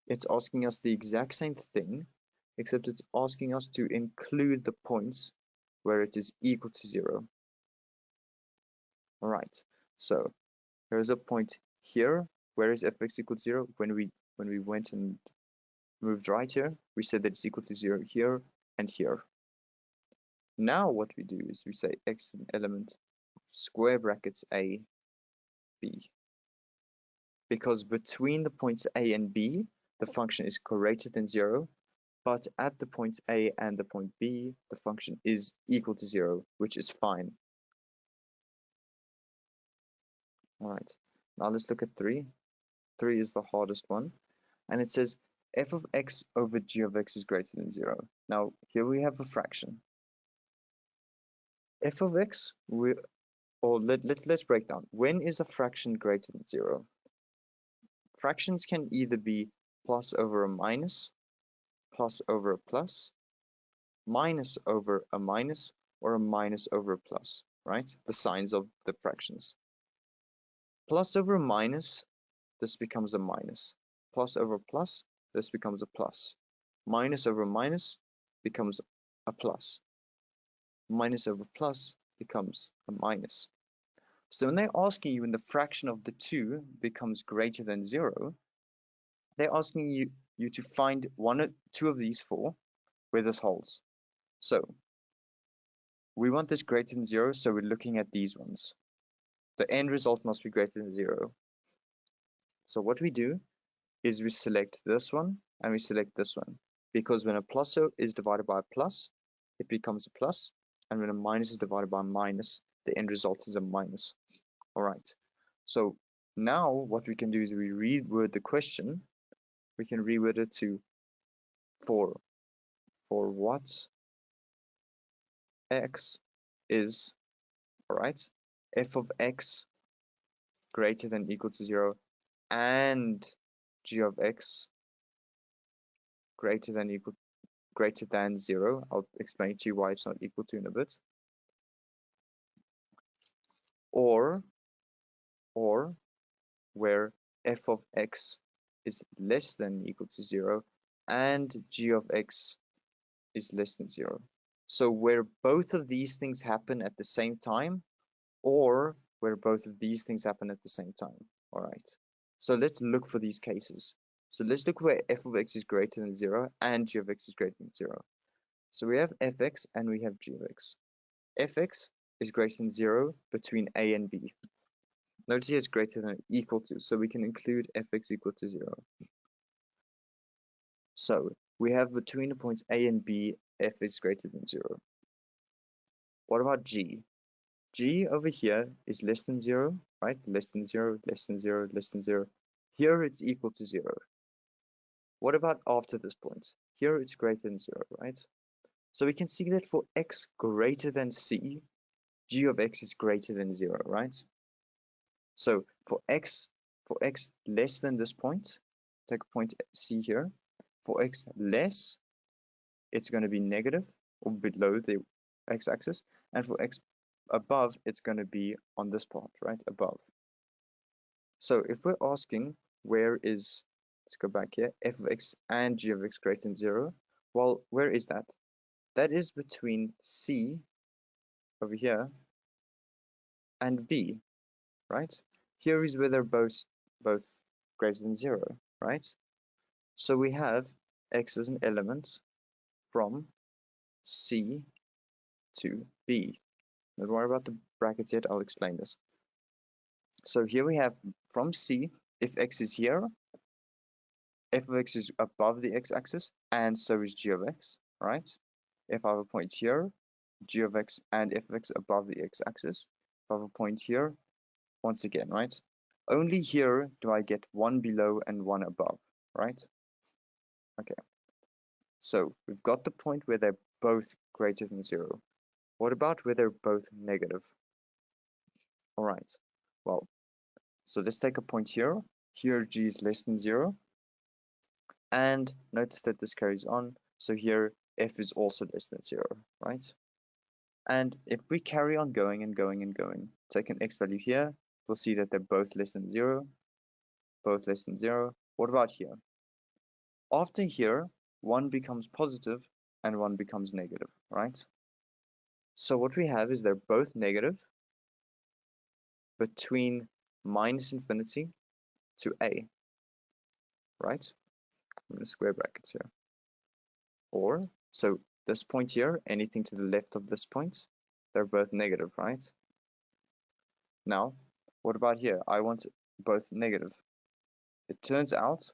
it's asking us the exact same thing, except it's asking us to include the points where it is equal to 0. All right, So here's a point here. Where is f(x) equal to 0? When we went and moved right here, we said that it's equal to 0 here and here. Now what we do is we say x is an element of square brackets a, b. Because between the points a and b, the function is greater than 0, but at the points a and the point b, the function is equal to 0, which is fine. All right, now let's look at 3. 3 is the hardest one, and it says f of x over g of x is greater than 0. Now here we have a fraction. F of x, let's break down. When is a fraction greater than 0? Fractions can either be plus over a minus, plus over a plus, minus over a minus, or a minus over a plus, right? The signs of the fractions. Plus over a minus, this becomes a minus. Plus over a plus, this becomes a plus. Minus over a minus becomes a plus. Minus over plus becomes a minus. So when they're asking you when the fraction of the two becomes greater than 0, they're asking you to find one or two of these four where this holds. So we want this greater than 0, so we're looking at these ones. The end result must be greater than 0. So what we do is we select this one and we select this one, because when a plus is divided by a plus, it becomes a plus, and when a minus is divided by a minus, the end result is a minus. All right, so now what we can do is we reword the question. We can reword it to for what x is, all right, f of x greater than equal to 0 and g of x greater than 0. I'll explain to you why it's not equal to in a bit. Or where f of x is less than equal to 0 and g of x is less than 0. So where both of these things happen at the same time, or where both of these things happen at the same time. All right. So let's look for these cases. So let's look where f of x is greater than 0 and g of x is greater than 0. So we have fx and we have g of x. Fx is greater than 0 between a and b. Notice here it's greater than or equal to, so we can include fx equal to 0. So we have between the points a and b, f is greater than 0. What about g? G over here is less than 0, right? Less than 0, less than 0, less than 0. Here it's equal to 0. What about after this point? Here it's greater than 0, right? So we can see that for x greater than c, g of x is greater than 0, right? So for x less than this point, take a point c here. For x less, it's going to be negative or below the x-axis, and for x above, it's going to be on this part, right, above. So if we're asking where is, let's go back here, f of x and g of x greater than 0, well, where is that? That is between c over here and b, right? Here is where they're both greater than 0, right? So we have x as an element from c to b. Don't worry about the brackets yet, I'll explain this. So here we have from c, if x is here, f of x is above the x-axis, and so is g of x, right? If I have a point here, g of x and f of x above the x-axis. If I have a point here, once again, right? Only here do I get one below and one above, right? Okay. So we've got the point where they're both greater than 0. What about where they're both negative? All right. Well, so let's take a point here. Here g is less than 0. And notice that this carries on. So here f is also less than 0, right? And if we carry on going and going and going, take an x value here, we'll see that they're both less than 0, both less than 0. What about here? After here, one becomes positive and one becomes negative, right? So what we have is they're both negative, between minus infinity to a, right? I'm going to square brackets here. Or, so this point here, anything to the left of this point, they're both negative, right? Now, what about here? I want both negative. It turns out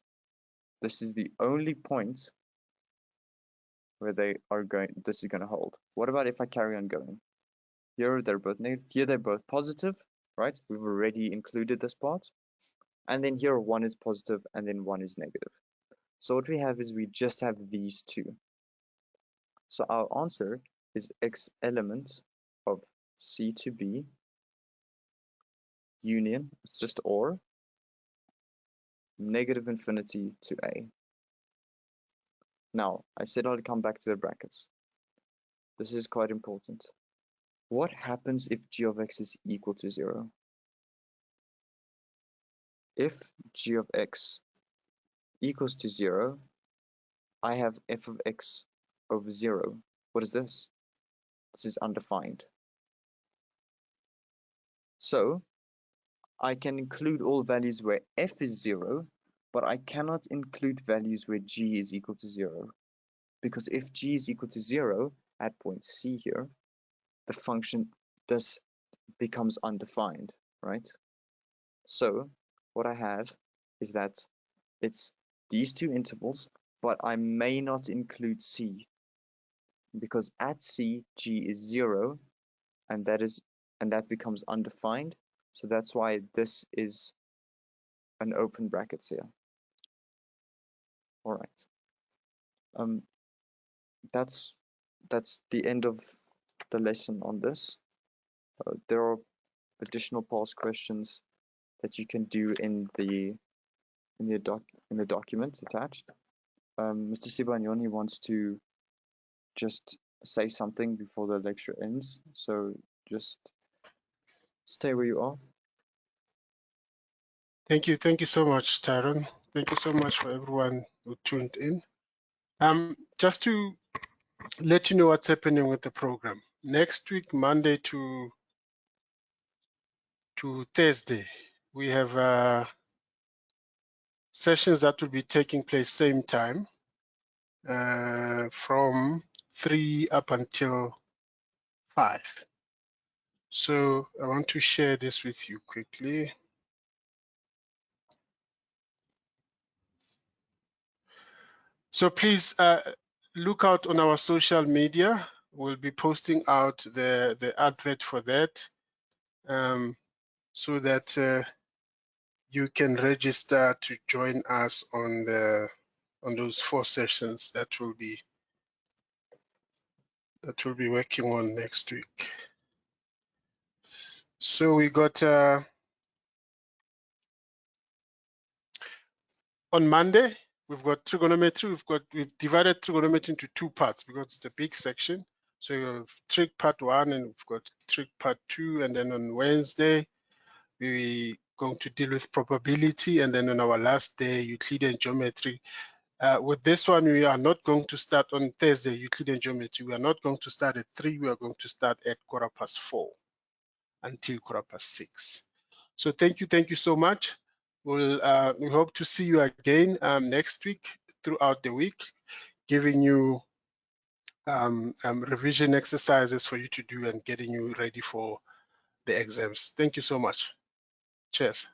this is the only point where they are going, this is going to hold. What about if I carry on going? Here they're both negative, here they're both positive, right? We've already included this part. And then here one is positive and then one is negative. So what we have is we just have these two. So our answer is x element of C to B union, it's just or, negative infinity to A. Now, I said I'll come back to the brackets. This is quite important. What happens if g of x is equal to 0? If g of x equals to 0, I have f of x over 0. What is this? This is undefined. So, I can include all values where f is 0, but I cannot include values where g is equal to 0. Because if g is equal to 0 at point C here, the function thus becomes undefined, right? So what I have is that it's these two intervals, but I may not include C because at C, g is 0, and that becomes undefined. So that's why this is an open brackets here. All right. That's the end of the lesson on this. There are additional past questions that you can do in the document attached. Mr. Sibanyoni wants to just say something before the lecture ends, so just stay where you are. Thank you so much, Tyron. Thank you so much for everyone who tuned in. Just to let you know what's happening with the program. Next week, Monday to Thursday, we have sessions that will be taking place same time from 3 up until 5. So I want to share this with you quickly. So please look out on our social media. We'll be posting out the advert for that so that you can register to join us on those 4 sessions that we'll be working on next week. So we got on Monday, we've got trigonometry. We've divided trigonometry into 2 parts because it's a big section. So you have trig part 1 and we've got trig part 2. And then on Wednesday, we're going to deal with probability. And then on our last day, Euclidean geometry. With this one, we are not going to start on Thursday, Euclidean geometry. We are not going to start at 3. We are going to start at 4:15 until 6:15. So thank you so much. We hope to see you again next week throughout the week, giving you revision exercises for you to do and getting you ready for the exams. Thank you so much. Cheers.